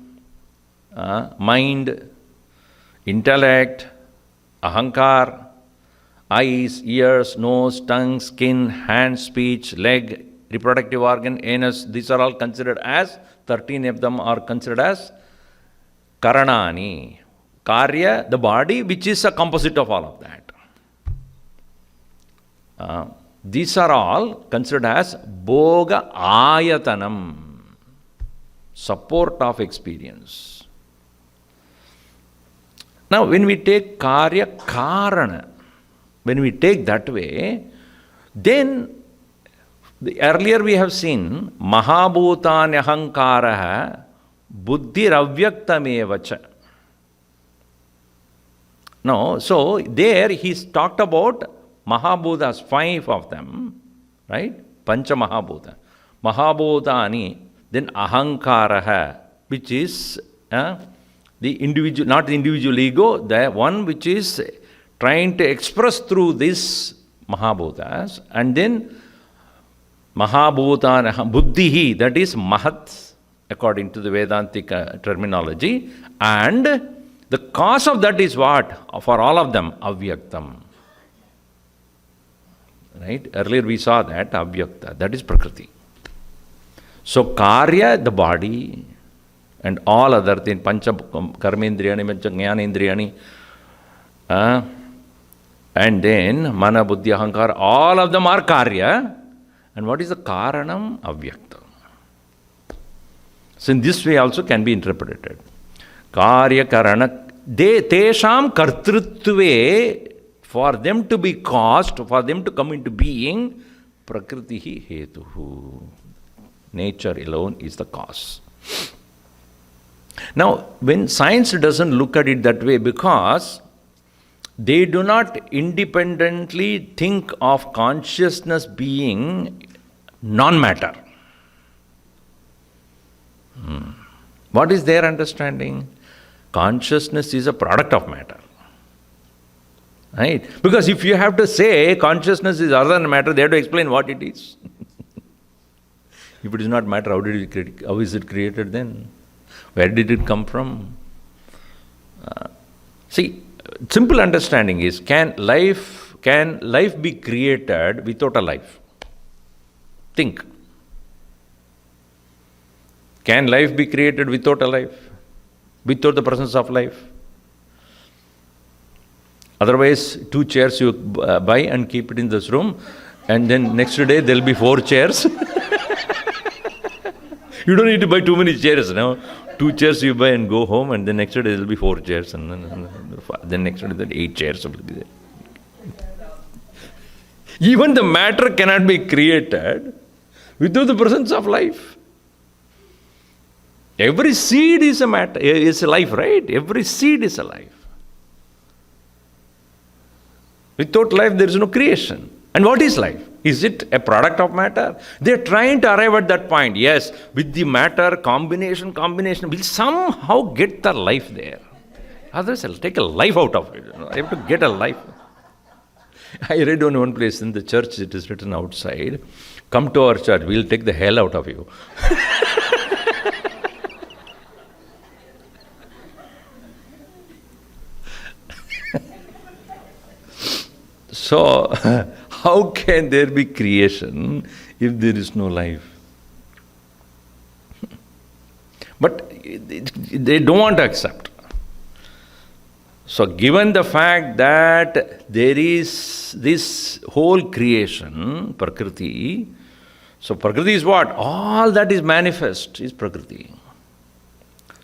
mind, intellect, ahankar, eyes, ears, nose, tongue, skin, hand, speech, leg, reproductive organ, anus, these are all considered as, 13 of them are considered as Karanani. Karya, the body, which is a composite of all of that. These are all considered as Bhoga Ayatanam, support of experience. Now, when we take Karya Karana, when we take that way, then earlier we have seen Mahabhutani Ahankaraha Buddhiravyaktamevacha. No, so there he's talked about Mahabhutas, 5 of them, right? Pancha Mahabhuta. Mahabhutani, then Ahankaraha, which is the individual, not the individual ego, the one which is trying to express through this Mahabhutas, and then Mahabhutana, Buddhihi, that is Mahat, according to the Vedantic terminology, and the cause of that is what? For all of them, Avyaktam. Right? Earlier we saw that, Avyakta, that is Prakriti. So Karya, the body, and all other things, Pancha Karmendriyani, Pancha Jnanendriyani, and then Mana Buddhi Ahankar, all of them are Karya. And what is the Karanam? Avyakta. So in this way also can be interpreted. Karya karana, tesham kartrutve, for them to be caused, for them to come into being, prakritihi hetuhu. Nature alone is the cause. Now, when science doesn't look at it that way, because they do not independently think of consciousness being non-matter. What is their understanding? Consciousness is a product of matter. Right? Because if you have to say consciousness is other than matter, they have to explain what it is. If it is not matter, how is it created then? Where did it come from? See, simple understanding is, can life be created without a life? Think. Can life be created without a life? Without the presence of life? Otherwise, 2 chairs you buy and keep it in this room, and then next day there will be 4 chairs. You don't need to buy too many chairs now. 2 chairs you buy and go home, and then next day there will be 4 chairs, and then next day 8 chairs will be there. Even the matter cannot be created without the presence of life. Every seed is a matter, is a life, right? Every seed is a life. Without life, there is no creation. And what is life? Is it a product of matter? They are trying to arrive at that point. Yes, with the matter, combination, will somehow get the life there. Otherwise, I'll take a life out of it. I have to get a life. I read on one place in the church, it is written outside, come to our church, we'll take the hell out of you. So, how can there be creation if there is no life? But they don't want to accept. So, given the fact that there is this whole creation, Prakriti, so Prakriti is what? All that is manifest is Prakriti.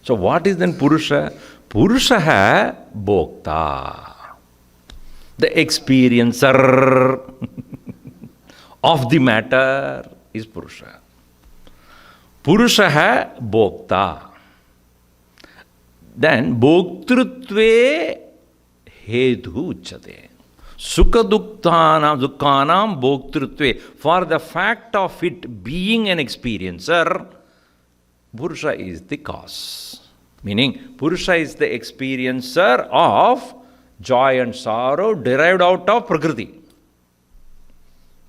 So, what is then Purusha? Purusha hai Bhokta. The experiencer of the matter is Purusha. Purusha hai Bhokta. Then Bhoktrutve Hetu Uchate. Sukha Dukkhanam Bhoktrutve. For the fact of it being an experiencer, Purusha is the cause. Meaning, Purusha is the experiencer of joy and sorrow derived out of Prakriti,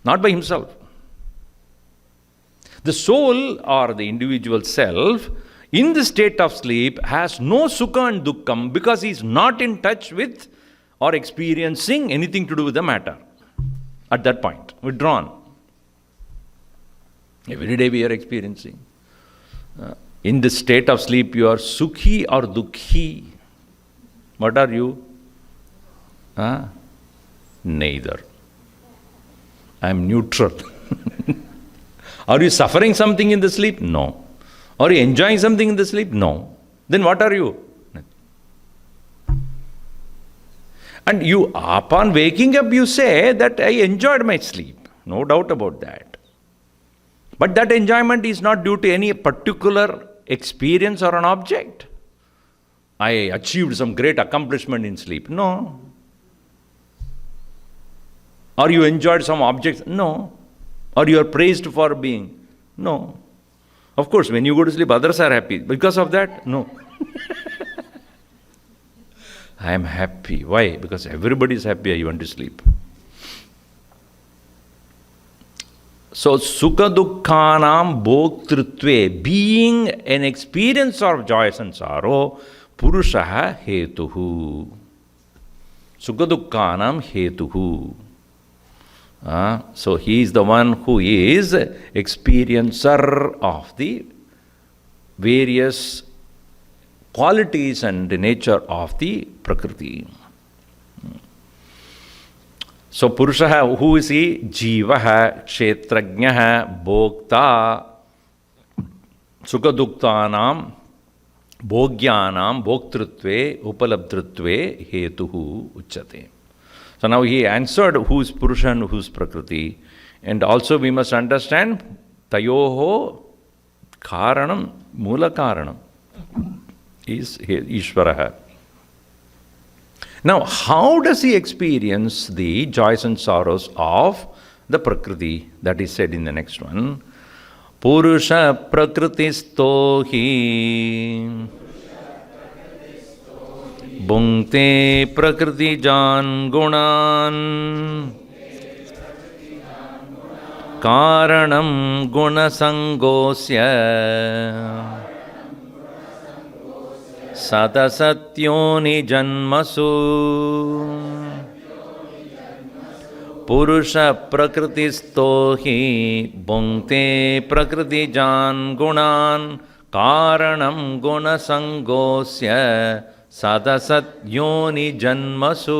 not by himself. The soul or the individual self in the state of sleep has no sukha and dukkham because he is not in touch with or experiencing anything to do with the matter at that point, withdrawn. Every day we are experiencing. In the state of sleep you are sukhi or dukhi. What are you? Neither. I am neutral. Are you suffering something in the sleep? No. Are you enjoying something in the sleep? No. Then what are you? And you, upon waking up, you say that I enjoyed my sleep. No doubt about that. But that enjoyment is not due to any particular experience or an object. I achieved some great accomplishment in sleep. No. Or you enjoyed some object? No. Or you are praised for being? No. Of course, when you go to sleep, others are happy. Because of that? No. I am happy. Why? Because everybody is happy, I went to sleep. So, Sukha Dukkhanam Bhoktrutve, being an experience of joys and sorrow, Purushaha Hetuhu. Sukha Dukkhanam Hetuhu. So he is the one who is experiencer of the various qualities and the nature of the Prakriti. So Purusha, who is he? Jivaha, Kshetrajnaha, Bhokta. Sukaduktanam bhogyanam bhoktrutve upalabdritve hetuhu uchyate. So now he answered who is Purusha and who is Prakriti. And also we must understand tayoho karanam, mula karanam is Ishvaraha. Now, how does he experience the joys and sorrows of the Prakriti? That is said in the next one. Purusha Prakritisto hi Bhunkte Prakriti Jan Gunan Karanam Gunasangosya Sadasatyoni Janmasu Purusha Prakritisto hi Bhunkte Prakriti Jan Gunan Karanam Gunasangosya Sadasatyoni Janmasu.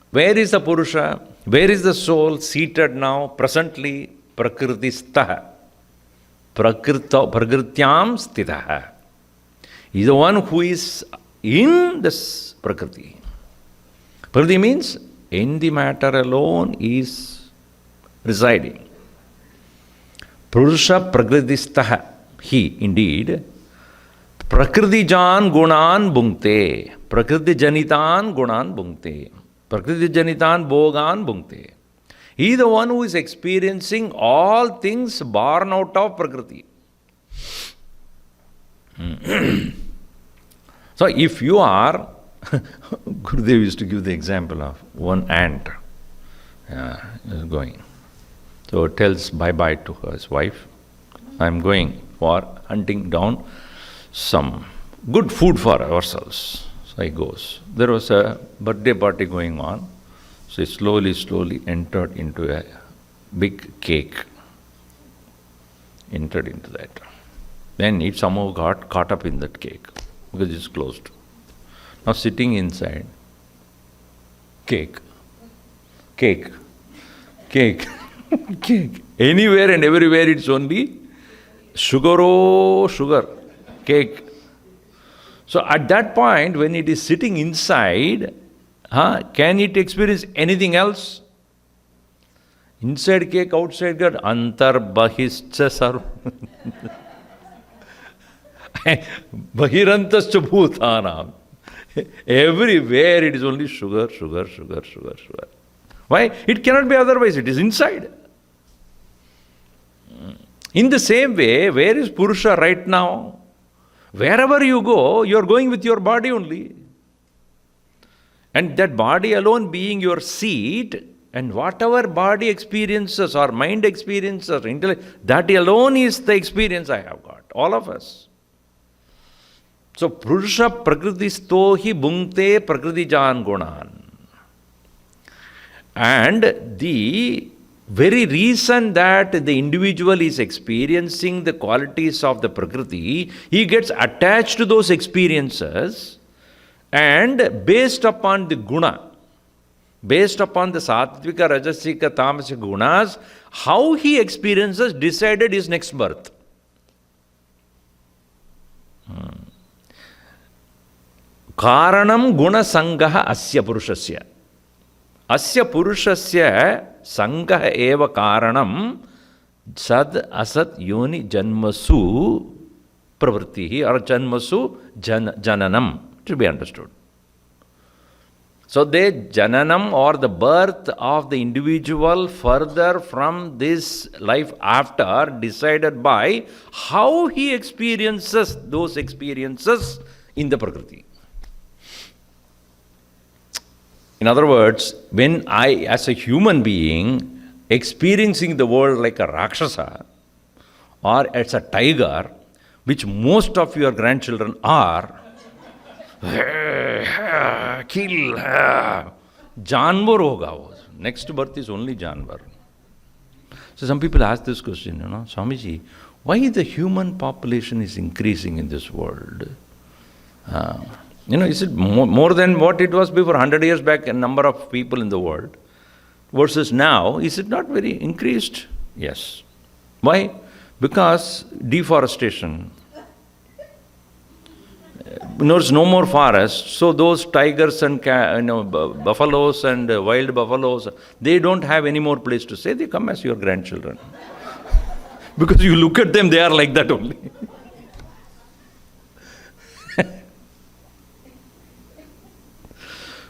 Where is the Purusha? Where is the soul seated now, presently? Prakritistaha. Prakrityam stitaha. He is the one who is in this Prakriti. Prakriti means in the matter alone is residing. Purusha Prakritistaha. He, indeed, Prakriti Jan Gunan Bhunkte. Prakriti Janitan Gunan Bhunkte. Prakriti Janitan Bhogan Bhunkte. He is the one who is experiencing all things born out of Prakriti. So if you are, Gurudev used to give the example of one ant is going. So it tells bye-bye to his wife. I am going for hunting down some good food for ourselves. So he goes. There was a birthday party going on. So he slowly entered into a big cake. Entered into that. Then it somehow got caught up in that cake because it's closed. Now sitting inside, cake. Anywhere and everywhere it's only sugar, cake. So at that point, when it is sitting inside, can it experience anything else? Inside cake, outside God, antarbahischa sarva. Bahirantascha bhutanam. Everywhere it is only sugar. Why? It cannot be otherwise, it is inside. In the same way, where is Purusha right now? Wherever you go, you are going with your body only. And that body alone being your seat, and whatever body experiences or mind experiences, or intellect, that alone is the experience I have got, all of us. So, Purusha Prakritisto hi bhunkte Prakriti Jan Gunan. And the very reason that the individual is experiencing the qualities of the Prakriti, he gets attached to those experiences, and based upon the guna, based upon the sattvika, rajasika, tamasic gunas, how he experiences decided his next birth. Karanam guna sangaha asya purushasya. Asya purushasya sangaha eva karanam sad asat yoni janmasu pravrittihi or janmasu jananam, to be understood. So the jananam or the birth of the individual further from this life after decided by how he experiences those experiences in the Prakriti. In other words, when I, as a human being, experiencing the world like a Rakshasa or as a tiger, which most of your grandchildren are, kill, janwar hoga wo. Next birth is only janwar. So some people ask this question, Swamiji, why the human population is increasing in this world? Is it more than what it was before 100 years back, a number of people in the world, versus now, is it not very increased? Yes. Why? Because deforestation. There's no more forest, so those tigers and buffaloes and wild buffaloes, they don't have any more place to stay. They come as your grandchildren. Because you look at them, they are like that only.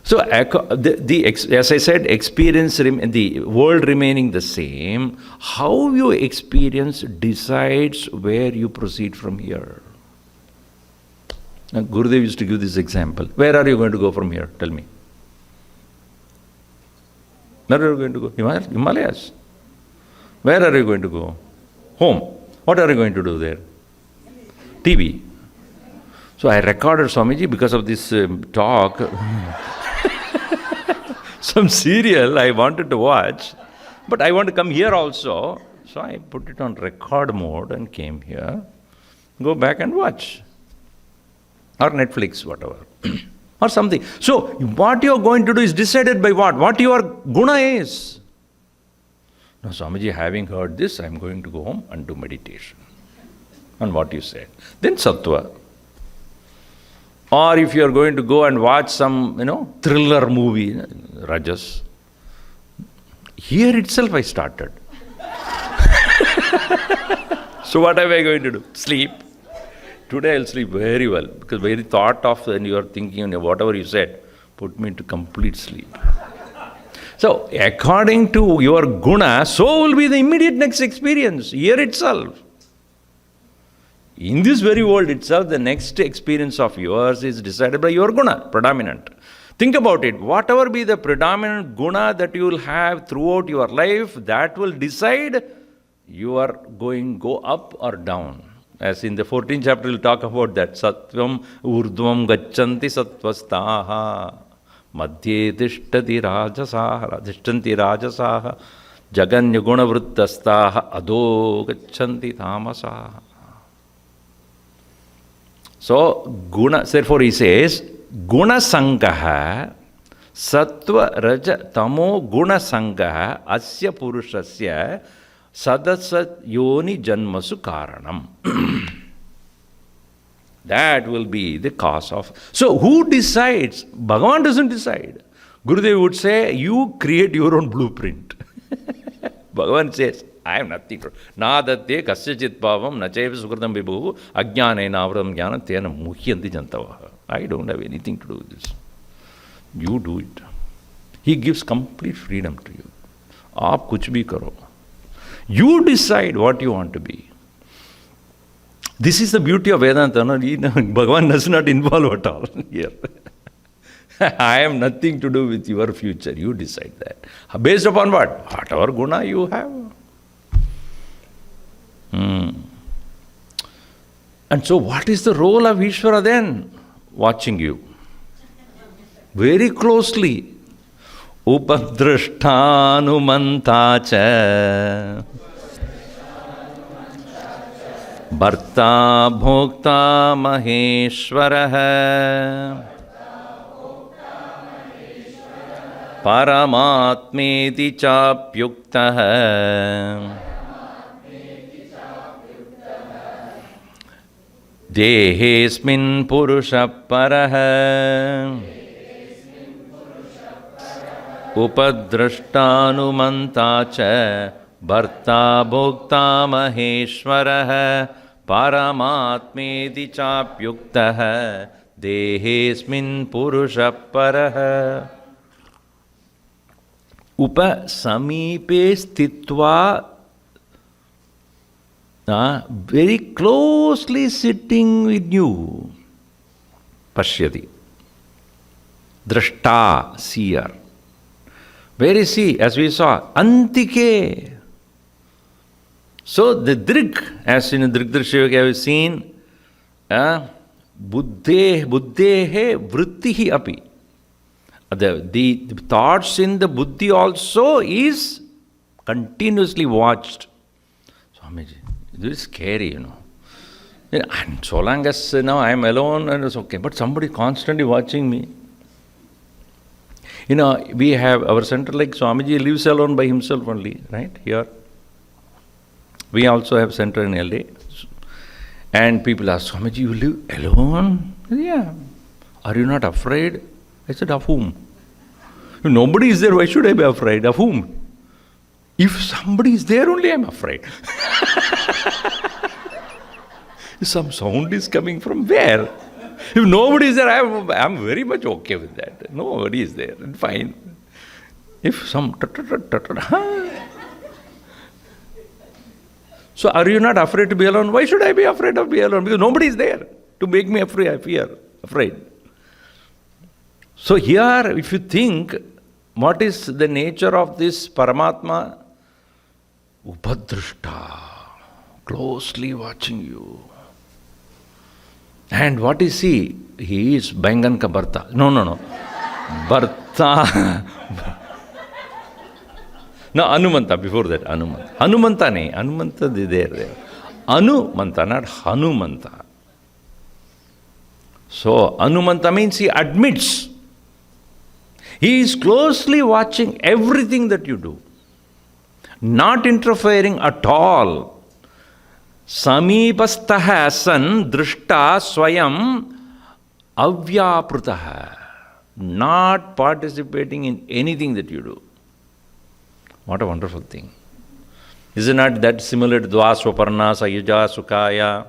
So, as I said, experience, the world remaining the same, how you experience decides where you proceed from here. Now, Gurudev used to give this example. Where are you going to go from here? Tell me. Where are you going to go? Himalayas. Where are you going to go? Home. What are you going to do there? TV. So I recorded Swamiji because of this talk. Some serial I wanted to watch, but I want to come here also. So I put it on record mode and came here. Go back and watch. Or Netflix, whatever. Or something. So what you are going to do is decided by what? What your guna is. Now Swamiji, having heard this, I am going to go home and do meditation on what you said. Then sattva. Or if you are going to go and watch some, thriller movie, rajas. Here itself I started. So what am I going to do? Sleep. Today I'll sleep very well, because very thought of when you are thinking whatever you said, put me into complete sleep. So according to your guna, so will be the immediate next experience, here itself. In this very world itself, the next experience of yours is decided by your guna, predominant. Think about it. Whatever be the predominant guna that you will have throughout your life, that will decide you are go up or down. As in the 14th chapter, we'll talk about that. Sattvam urdhvam gacchanti sattvastaha madhye tishtati rajasaha jaganya guna vrittastaha ado gacchanti tamasaha. So, guna, therefore he says, guna sangaha sattva raja tamo guna sangaha asya purushasya sadasat yoni janmasu karanam. That will be the cause of. So who decides? Bhagavan doesn't decide. Gurudev would say, you create your own blueprint. Bhagavan says, I have nothing to do. Nadatte kasyachit bhavam nachaiva sukritam vibhu ajnanena avram jnanam tena muhyanti jantavaha. I don't have anything to do with this. You do it. He gives complete freedom to you. Aap kuch bhi karo. You decide what you want to be. This is the beauty of Vedanta. No? Bhagavan does not involve at all here. I have nothing to do with your future. You decide that. Based upon what? Whatever guna you have. And so what is the role of Ishvara then? Watching you. Very closely. Upadrashtanumantacha Bharta bhokta maheshwaraha Paramatmeti chapyuktaha Dehesmin purusha paraha Upadrashtanumantacha Bharta bhokta maheshwaraha Paramatmeti chapyuktaha Dehesmin purusha paraha Upa samipe stitva very closely sitting with you. Pashyati. Drashta, seer. Where is he? As we saw, Antike. So the Drig, as in the Drigdrishya we have seen, buddhehe vrittihi api. The thoughts in the buddhi also is continuously watched. Swamiji, this is scary, And so long as now I am alone and it's okay. But somebody constantly watching me. We have our center like Swamiji lives alone by himself only, right? Here. We also have center in LA. And people ask, Swamiji, you live alone? Yeah. Are you not afraid? I said, of whom? If nobody is there, why should I be afraid? Of whom? If somebody is there, only I am afraid. Some sound is coming from where? If nobody is there, I am very much okay with that. Nobody is there, fine. If some... So are you not afraid to be alone? Why should I be afraid of being alone? Because nobody is there to make me afraid. So here, if you think, what is the nature of this Paramatma? Upadrishta, closely watching you. And what is he? He is Bangan ka Bharta. No. Bharta. No, Anumanta, before that, Anumanta. Hanumanta is there. Anumanta, not Hanumanta. So, Anumanta means he admits. He is closely watching everything that you do. Not interfering at all. Samipastaha san drishta swayam avyaprutaha. Not participating in anything that you do. What a wonderful thing. Isn't that similar to Dvasvaparna, Sayuja, Sukaya?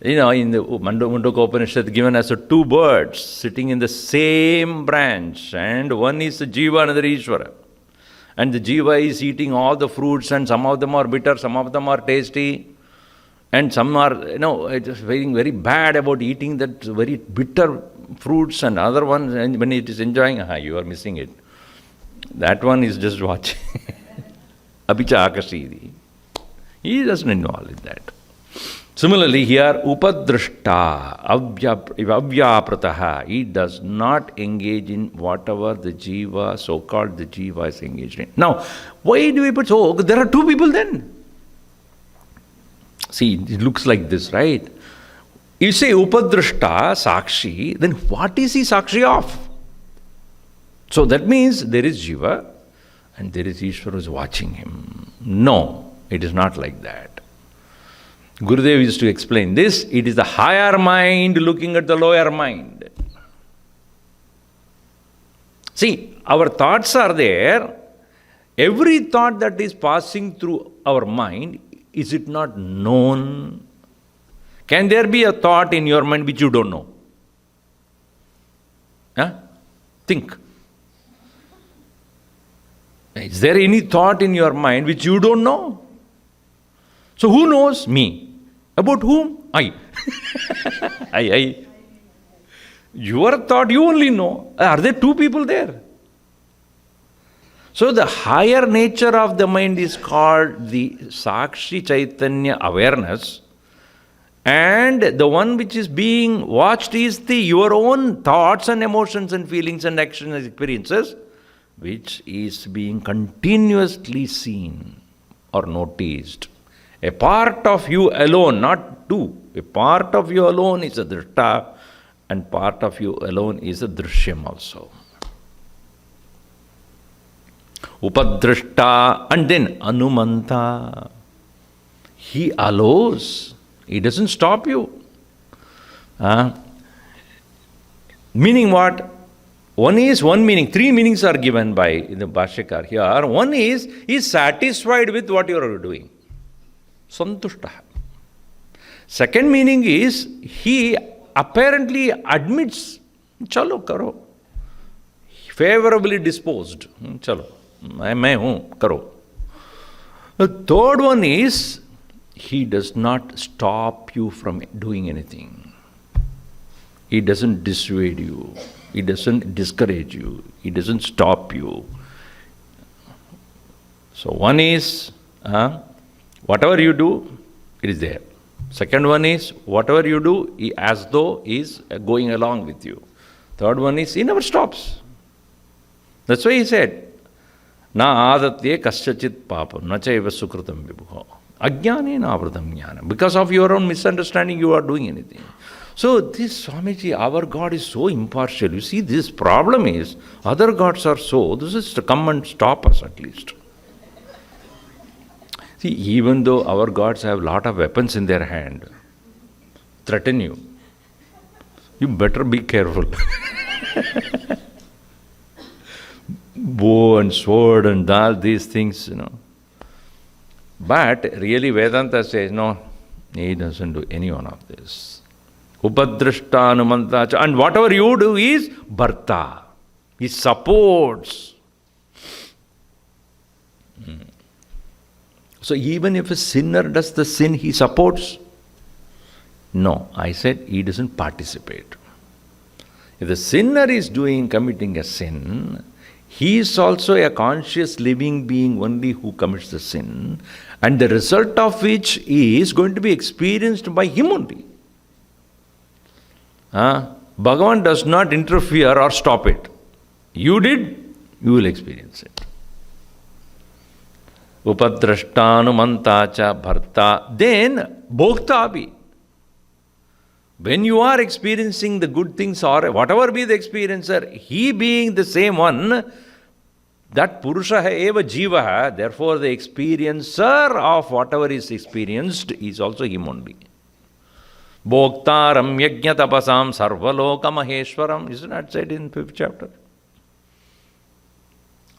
In the Mundaka Upanishad, given as two birds sitting in the same branch, and one is Jiva, another Ishvara. And the Jiva is eating all the fruits, and some of them are bitter, some of them are tasty, and some are, just feeling very bad about eating that very bitter fruits, and other ones, and when it is enjoying, you are missing it. That one is just watching. Apicha akashidi. He doesn't involve in that. Similarly, here, upadrishta, avyaprataha. He does not engage in whatever the jiva, so-called the jiva, is engaged in. Now, why do we put so? There are two people then. See, it looks like this, right? You say upadrishta, sakshi, then what is he sakshi of? So that means there is jiva and there is Ishvara who is watching him. No, it is not like that. Gurudev used to explain this. It is the higher mind looking at the lower mind. See, our thoughts are there. Every thought that is passing through our mind, is it not known? Can there be a thought in your mind which you don't know? Think. Is there any thought in your mind which you don't know? So who knows? Me. About whom? I. I. Your thought you only know. Are there two people there? So the higher nature of the mind is called the Sakshi Chaitanya awareness, and the one which is being watched is your own thoughts and emotions and feelings and actions and experiences, which is being continuously seen or noticed. A part of you alone, not two, a part of you alone is a drishta, and part of you alone is a drishyam also. Upadrishta, and then Anumanta. He allows, he doesn't stop you. Meaning what? One is one meaning. Three meanings are given by the Bhashyakar here. One is, he is satisfied with what you are doing. Santushta. Second meaning is, he apparently admits, chalo karo. Favorably disposed. Chalo, main hoon, karo. The third one is, he does not stop you from doing anything. He doesn't dissuade you. He doesn't discourage you. He doesn't stop you. So one is, whatever you do, it is there. Second one is, whatever you do, he as though he is going along with you. Third one is, he never stops. That's why he said, na adatye kasyachit papam, na chaiva sukritam vibhuho. Ajnane na avritam jnana. Because of your own misunderstanding, you are doing anything. So this Swamiji, our God is so impartial. You see, this problem is, other gods are so, this is to come and stop us at least. See, even though our gods have a lot of weapons in their hand, threaten you, you better be careful. Bow and sword and all these things, But really Vedanta says, no, he doesn't do any one of this. Upadrashtanumantacha. And whatever you do is bharta. He supports. So even if a sinner does the sin, he supports? No, I said he doesn't participate. If the sinner is committing a sin, he is also a conscious living being only who commits the sin, and the result of which is going to be experienced by him only. Bhagavan does not interfere or stop it. You did, you will experience it. Upadrashtanumantacha bharta. Then, bhoktabi. When you are experiencing the good things or whatever be the experiencer, he being the same one, that Purusha eva jiva, therefore the experiencer of whatever is experienced is also him only. Bhoktaram yajna tapasam sarvaloka maheshwaram. Isn't that said in 5th chapter?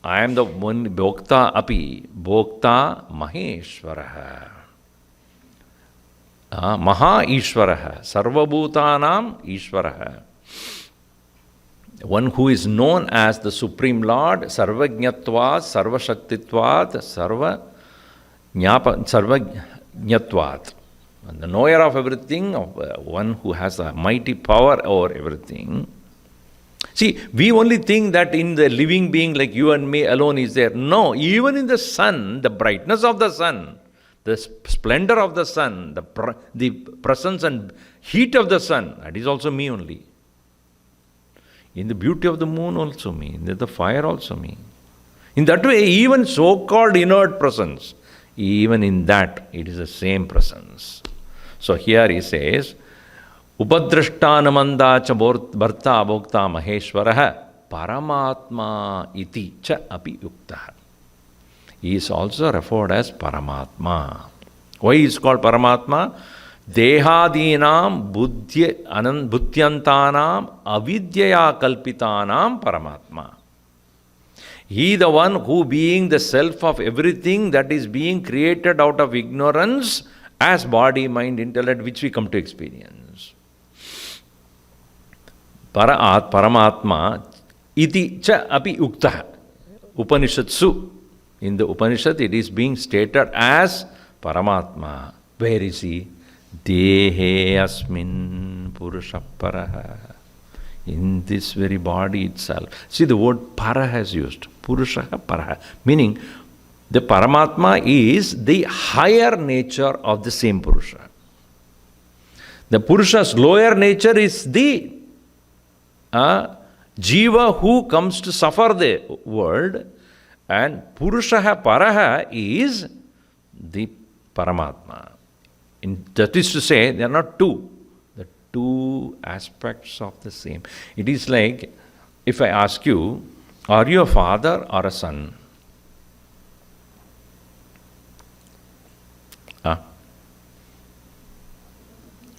I am the one bhokta api, bhokta maheshwaraha. Maha Ishwaraha, Sarvabhutanam Ishwaraha. One who is known as the Supreme Lord, Sarvajñatvat, Sarvashaktitvat, Sarvajñatvat. And the knower of everything, one who has a mighty power over everything. See, we only think that in the living being like you and me alone is there. No, even in the sun, the brightness of the sun, the splendor of the sun, the presence and heat of the sun, that is also me only. In the beauty of the moon also me, in the fire also me. In that way, even so-called inert presence, even in that, it is the same presence. So here he says, Upadrashtanumantacha bharta bhokta maheshwaraha paramatma iti cha api yuktaha. He is also referred as Paramatma. Why is called Paramatma? Dehadinam bhuttyantanam avidyaya kalpitanam Paramatma. He the one who being the self of everything that is being created out of ignorance as body, mind, intellect, which we come to experience. Paramatma iti cha api uktaha. Upanishatsu. In the Upanishad, it is being stated as Paramatma. Where is he? Dehe asmin purusha paraha. In this very body itself. See, the word para has used. Purusha paraha. Meaning, the Paramatma is the higher nature of the same Purusha. The Purusha's lower nature is the Jiva who comes to suffer the world. And Purushaha Paraha is the Paramatma. That is to say, they are not two. The two aspects of the same. It is like, if I ask you, are you a father or a son?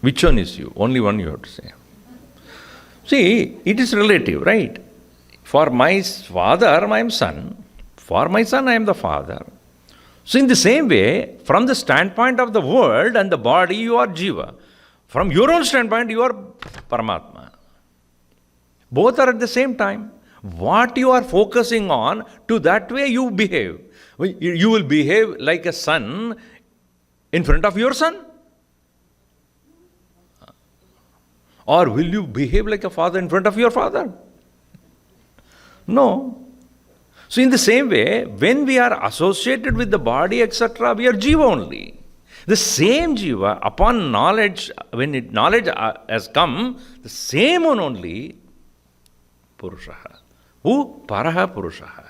Which one is you? Only one you have to say. See, it is relative, right? For my father, I am son. For my son, I am the father. So in the same way, from the standpoint of the world and the body, you are Jiva. From your own standpoint, you are Paramatma. Both are at the same time. What you are focusing on, to that way you behave. You will behave like a son in front of your son. Or will you behave like a father in front of your father? No. So in the same way, when we are associated with the body, etc., we are Jiva only. The same Jiva, upon knowledge, when knowledge has come, the same one only, Purushaha. Who? Paraha Purushaha.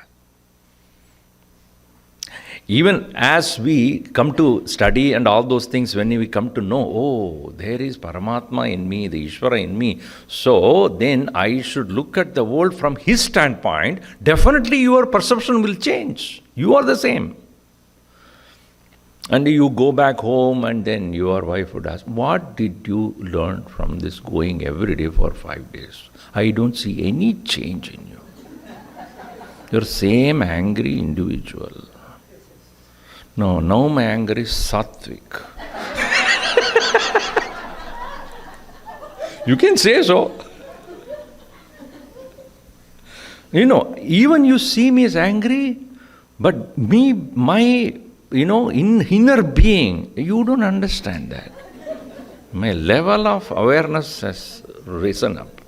Even as we come to study and all those things, when we come to know, oh, there is Paramatma in me, the Ishvara in me, so then I should look at the world from his standpoint, definitely your perception will change. You are the same. And you go back home and then your wife would ask, what did you learn from this going every day for 5 days? I don't see any change in you. You're same angry individual. No, now my anger is sattvic. You can say so. Even you see me as angry, but my inner being, you don't understand that. My level of awareness has risen up.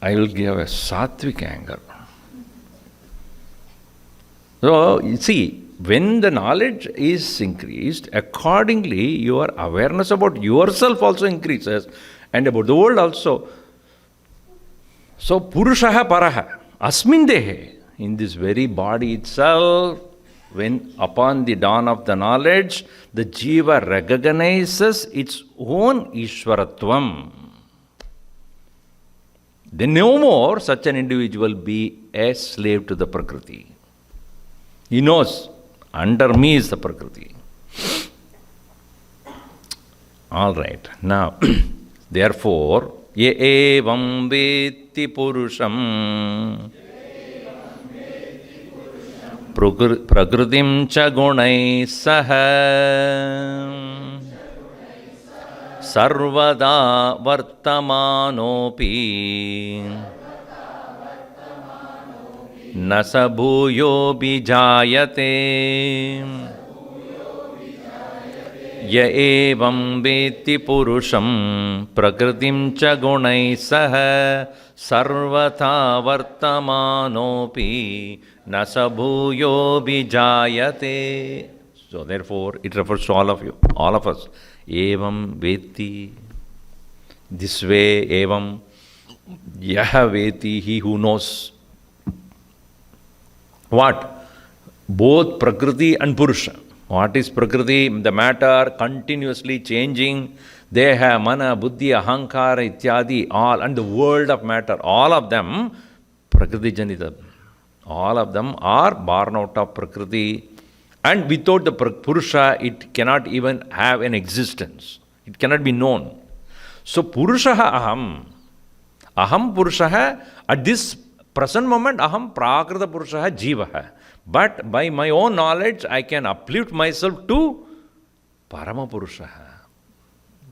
I will give a sattvic anger. So, you see, when the knowledge is increased, accordingly your awareness about yourself also increases and about the world also. So, Purushaha Paraha, Asmin Dehe, in this very body itself, when upon the dawn of the knowledge, the Jiva recognizes its own Ishwaratvam, then no more such an individual be a slave to the Prakriti. He knows, under me is the Prakriti. All right, now, therefore, ye evam veti purusham prakritim cha gunai saha sarvada vartamanopi nasa bhuyo bijayate ye evam veti purusham prakritim cha gunai saha sarvata vartamanopi nasa bhuyo bijayate. So therefore it refers to all of you, all of us. Evam veti, this way, evam, yaha veti, he who knows. What? Both Prakriti and Purusha. What is Prakriti? The matter continuously changing. Deha, Mana, Buddhi, Ahankara, Ityadi, all, and the world of matter, all of them, Prakriti Janita. All of them are born out of Prakriti. And without the Purusha, it cannot even have an existence. It cannot be known. So, Purushaha Aham. Aham Purushaha, at this present moment, Aham Prakrita Purushaha Jivaha. But by my own knowledge, I can uplift myself to Parama Purushaha.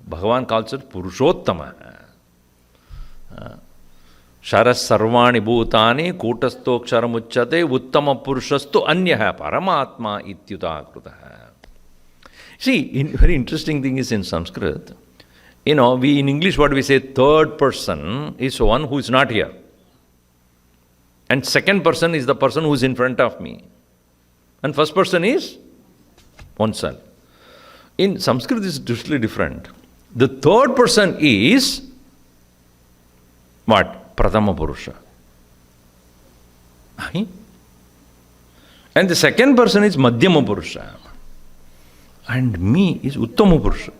Bhagavan calls it Purushottama. Sharas sarvani bhutani kutasto ksaramuchyate uttama purushastu anyaha paramatma ityuta krutaha. See, very interesting thing is in Sanskrit, we in English what we say, third person is one who is not here. And second person is the person who is in front of me. And first person is oneself. In Sanskrit it's totally different. The third person is what? Pradama Purusha. And the second person is Madhyama Purusha. And me is Uttama Purusha.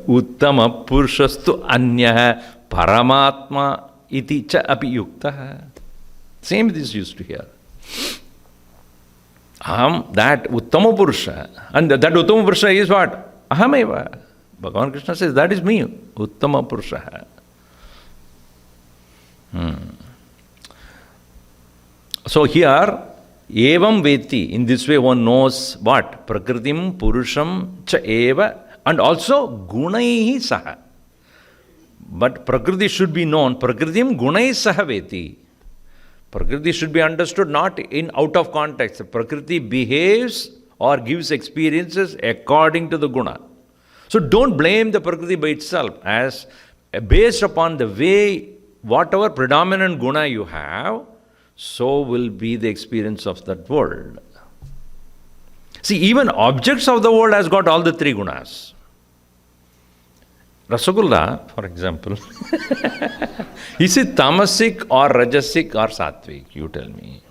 Uttama Purushastu Anyaha Paramatma iti cha api yuktaha. Same this used to hear. Aham, that Uttama Purusha. And that Uttama Purusha is what? Ahameva. Bhagavan Krishna says, that is me, Uttama Purusha. So here, evam veti, in this way one knows what? Prakritim Purusham cha eva, and also gunaihi saha. But Prakriti should be known, Prakritim gunai saha veti. Prakriti should be understood not in out of context. Prakriti behaves or gives experiences according to the guna. So don't blame the Prakriti by itself, as based upon the way, whatever predominant guna you have, so will be the experience of that world. See, even objects of the world has got all the three gunas. Rasagulla, for example, is it tamasic or rajasic or sattvic? You tell me.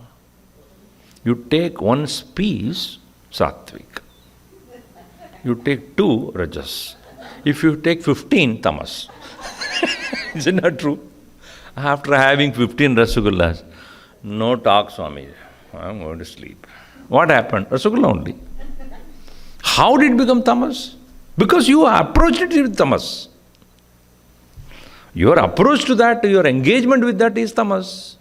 You take one piece, sattvic. You take 2, rajas. If you take 15, tamas. Is it not true? After having 15 rasagullas, no talk, Swami. I'm going to sleep. What happened? Rasagula only. How did it become tamas? Because you approached it with tamas. Your approach to that, your engagement with that is tamas.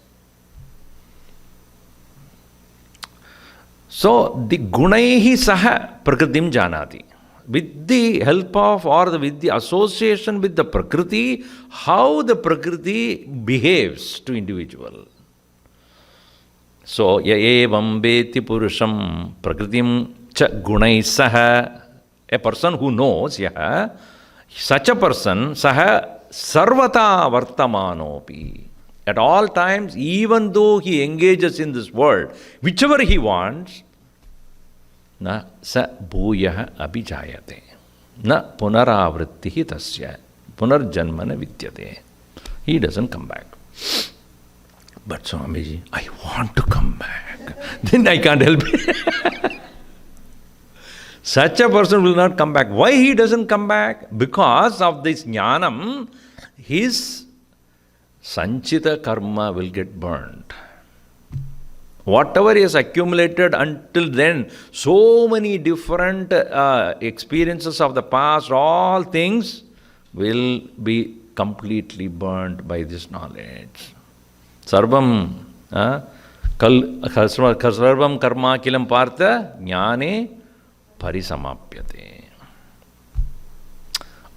So, the gunaihi saha prakritim janati. With the help of or with the association with the prakriti, how the prakriti behaves to individual. So, ya evam veti purusham prakritim cha gunai saha. A person who knows, such a person, saha sarvata vartamanopi. At all times, even though he engages in this world, whichever he wants, na sa bhuyah abhijayate. Na punaravrittihi tasya. Punarjanmana vidyate. He doesn't come back. But Swamiji, I want to come back. Then I can't help it. Such a person will not come back. Why he doesn't come back? Because of this jnanam, his sanchita karma will get burnt. Whatever he has accumulated until then, so many different experiences of the past, all things will be completely burnt by this knowledge. Sarvam sarvam karma kilam partha jnane parisamapyate.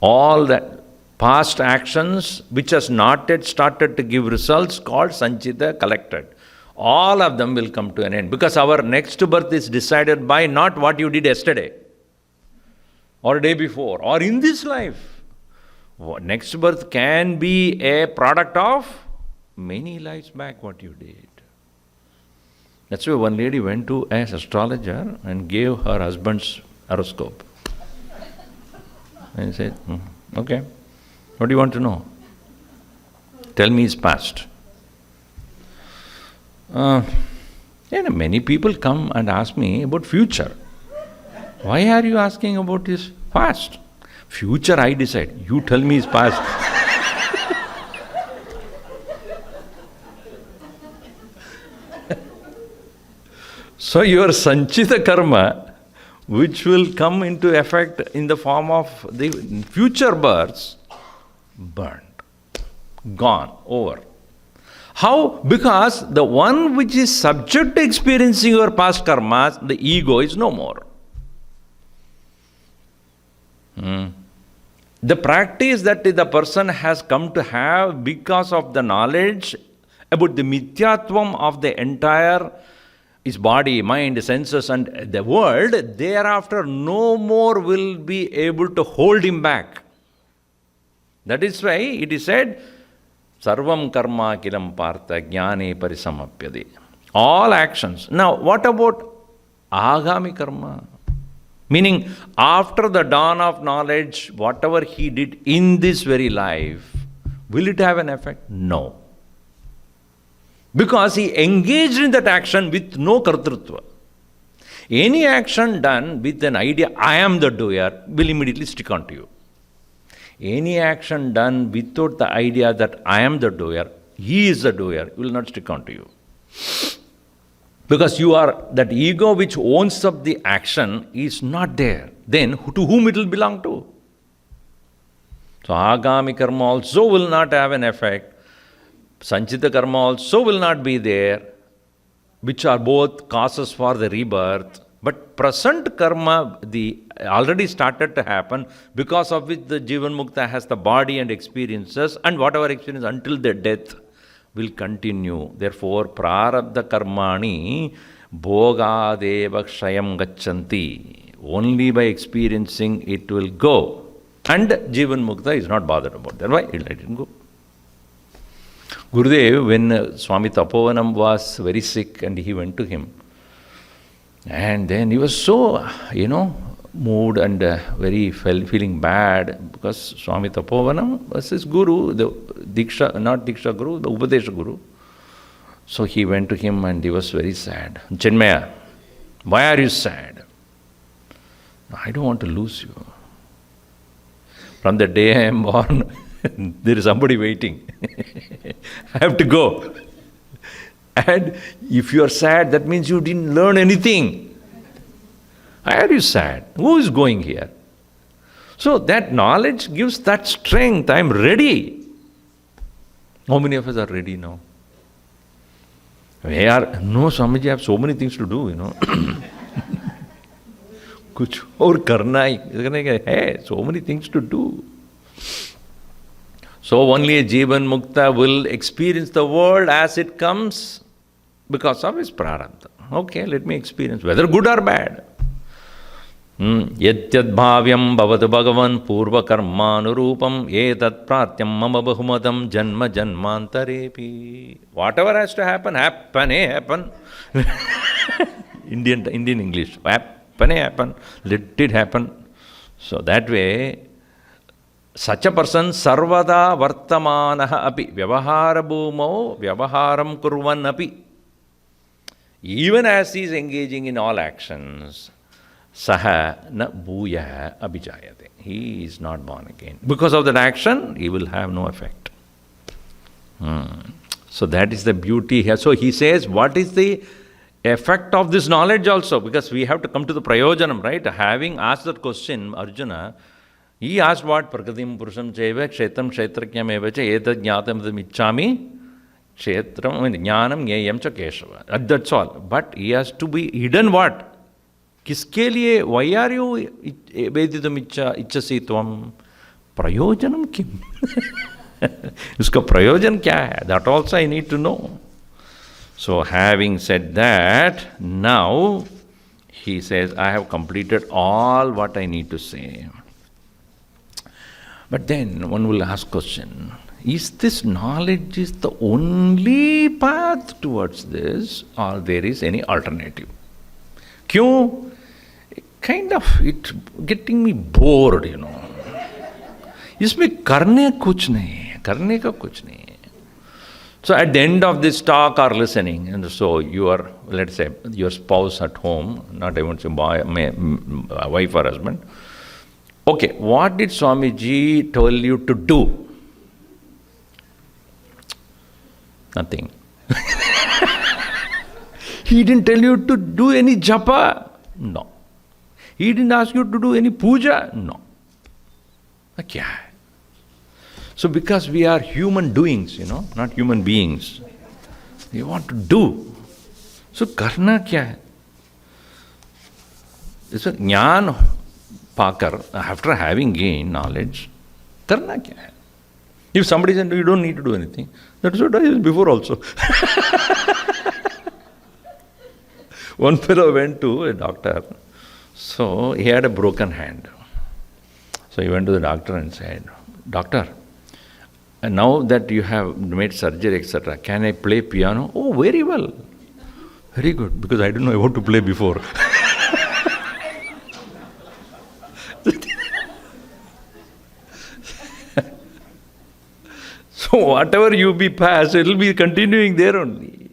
All that past actions which has not yet started to give results called sanchita collected. All of them will come to an end because our next birth is decided by not what you did yesterday or day before or in this life. Next birth can be a product of many lives back what you did. That's why one lady went to an astrologer and gave her husband's horoscope. And he said, okay, what do you want to know? Tell me his past. Many people come and ask me about future. Why are you asking about his past? Future I decide. You tell me his past. So your sanchita karma, which will come into effect in the form of the future births, burned, gone, over. How? Because the one which is subject to experiencing your past karmas, the ego is no more. The practice that the person has come to have because of the knowledge about the mithyatvam of the entire his body, mind, senses and the world, thereafter no more will be able to hold him back. That is why it is said, Sarvam karma kilam partha jnane parisamapyade. All actions. Now, what about agami karma? Meaning, after the dawn of knowledge, whatever he did in this very life, will it have an effect? No. Because he engaged in that action with no kartrutva. Any action done with an idea, I am the doer, will immediately stick onto you. Any action done without the idea that I am the doer, he is the doer, will not stick onto you. Because you are, that ego which owns up the action is not there. Then to whom it will belong to? So agami karma also will not have an effect. Sanchita karma also will not be there, which are both causes for the rebirth. But present karma, the already started to happen, because of which the Jivan Mukta has the body and experiences, and whatever experience until their death will continue. Therefore, prarabdha karmani bhogadeva kshayam gachanti. Only by experiencing it will go. And Jivan Mukta is not bothered about that. Why? It let it go. Gurudev, when Swami Tapovanam was very sick and he went to him, and then he was so, moved and feeling bad because Swami Tapovanam was his guru, the Diksha, not Diksha Guru, the Upadesha Guru. So he went to him and he was very sad. Chinmaya, why are you sad? I don't want to lose you. From the day I am born, there is somebody waiting. I have to go. And if you are sad, that means you didn't learn anything. Why are you sad? Who is going here? So that knowledge gives that strength. I am ready. How many of us are ready now? No, Swamiji, I have so many things to do, Kuch aur karna hai. So many things to do. So only a Jivan Mukta will experience the world as it comes because of his prarabdha. Okay, let me experience, whether good or bad. Yatyad bhavyam bhavatu bhagavan purva karmanurupam etat pratyam mama bahumadam janma janmantarepi. Whatever has to happen, happen. Indian English. Happen. Let it happen. So that way, such a person sarvada vartamanaha api vyavahara bhumau vyavaharam kurvan api. Even as he is engaging in all actions, saha na bhuyaha abhijayate. He is not born again. Because of that action, he will have no effect. So that is the beauty here. So he says, what is the effect of this knowledge also? Because we have to come to the prayojanam, right? Having asked that question, Arjuna, he asked what? Prakatim purusham cheva kshetram kshetrakyam evacha etad jnatam ichchami kshetram jnanam nyayam cha keshava. That's all. But he has to be hidden what? Kiske liye? Why are you veditam ichchasi tvam? Prayojanam kim? Uska prayojan kya hai? That also I need to know. So having said that, now he says, I have completed all what I need to say. But then one will ask question, is this knowledge is the only path towards this, or there is any alternative? Kyun? Kind of it getting me bored, इसमें करने कुछ नहीं, करने का कुछ नहीं. So at the end of this talk or listening, and so your, let's say, your spouse at home, not even say wife or husband, okay, what did Swamiji tell you to do? Nothing. He didn't tell you to do any japa? No. He didn't ask you to do any puja? No. Kya hai? So because we are human doings, not human beings, we want to do. So karna kya hai? This is jnana pakar, after having gained knowledge, karna kya hai? If somebody said, you don't need to do anything, that's what I did before also. One fellow went to a doctor, so he had a broken hand. So he went to the doctor and said, Doctor, and now that you have made surgery, etc., can I play piano? Oh, very well. Very good, because I didn't know how to play before. So whatever you be past, it will be continuing there only.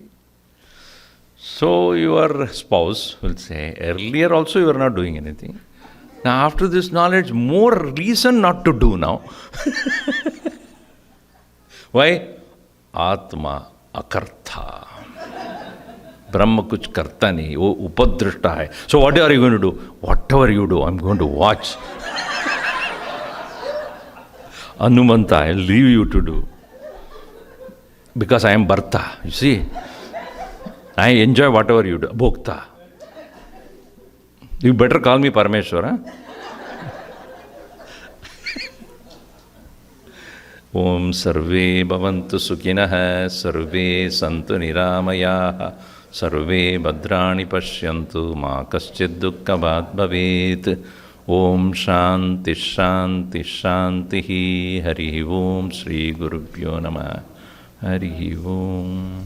So your spouse will say, earlier also you were not doing anything. Now after this knowledge, more reason not to do now. Why? Atma akartha. Brahma kuch karta nahi, wo upadrishta hai. So what are you going to do? Whatever you do, I'm going to watch. Anumanta, I'll leave you to do. Because I am Bharta, you see. I enjoy whatever you do. Bhokta. You better call me Parameshwara. Om sarve bhavantu sukhinah, sarve santu niramayaha, sarve bhadrani pashyantu, ma kaschid dukkhabhat bhavet. Om shanti shanti shanti. Harihi Om Shri Gurubhyo Namah. Harihi Om.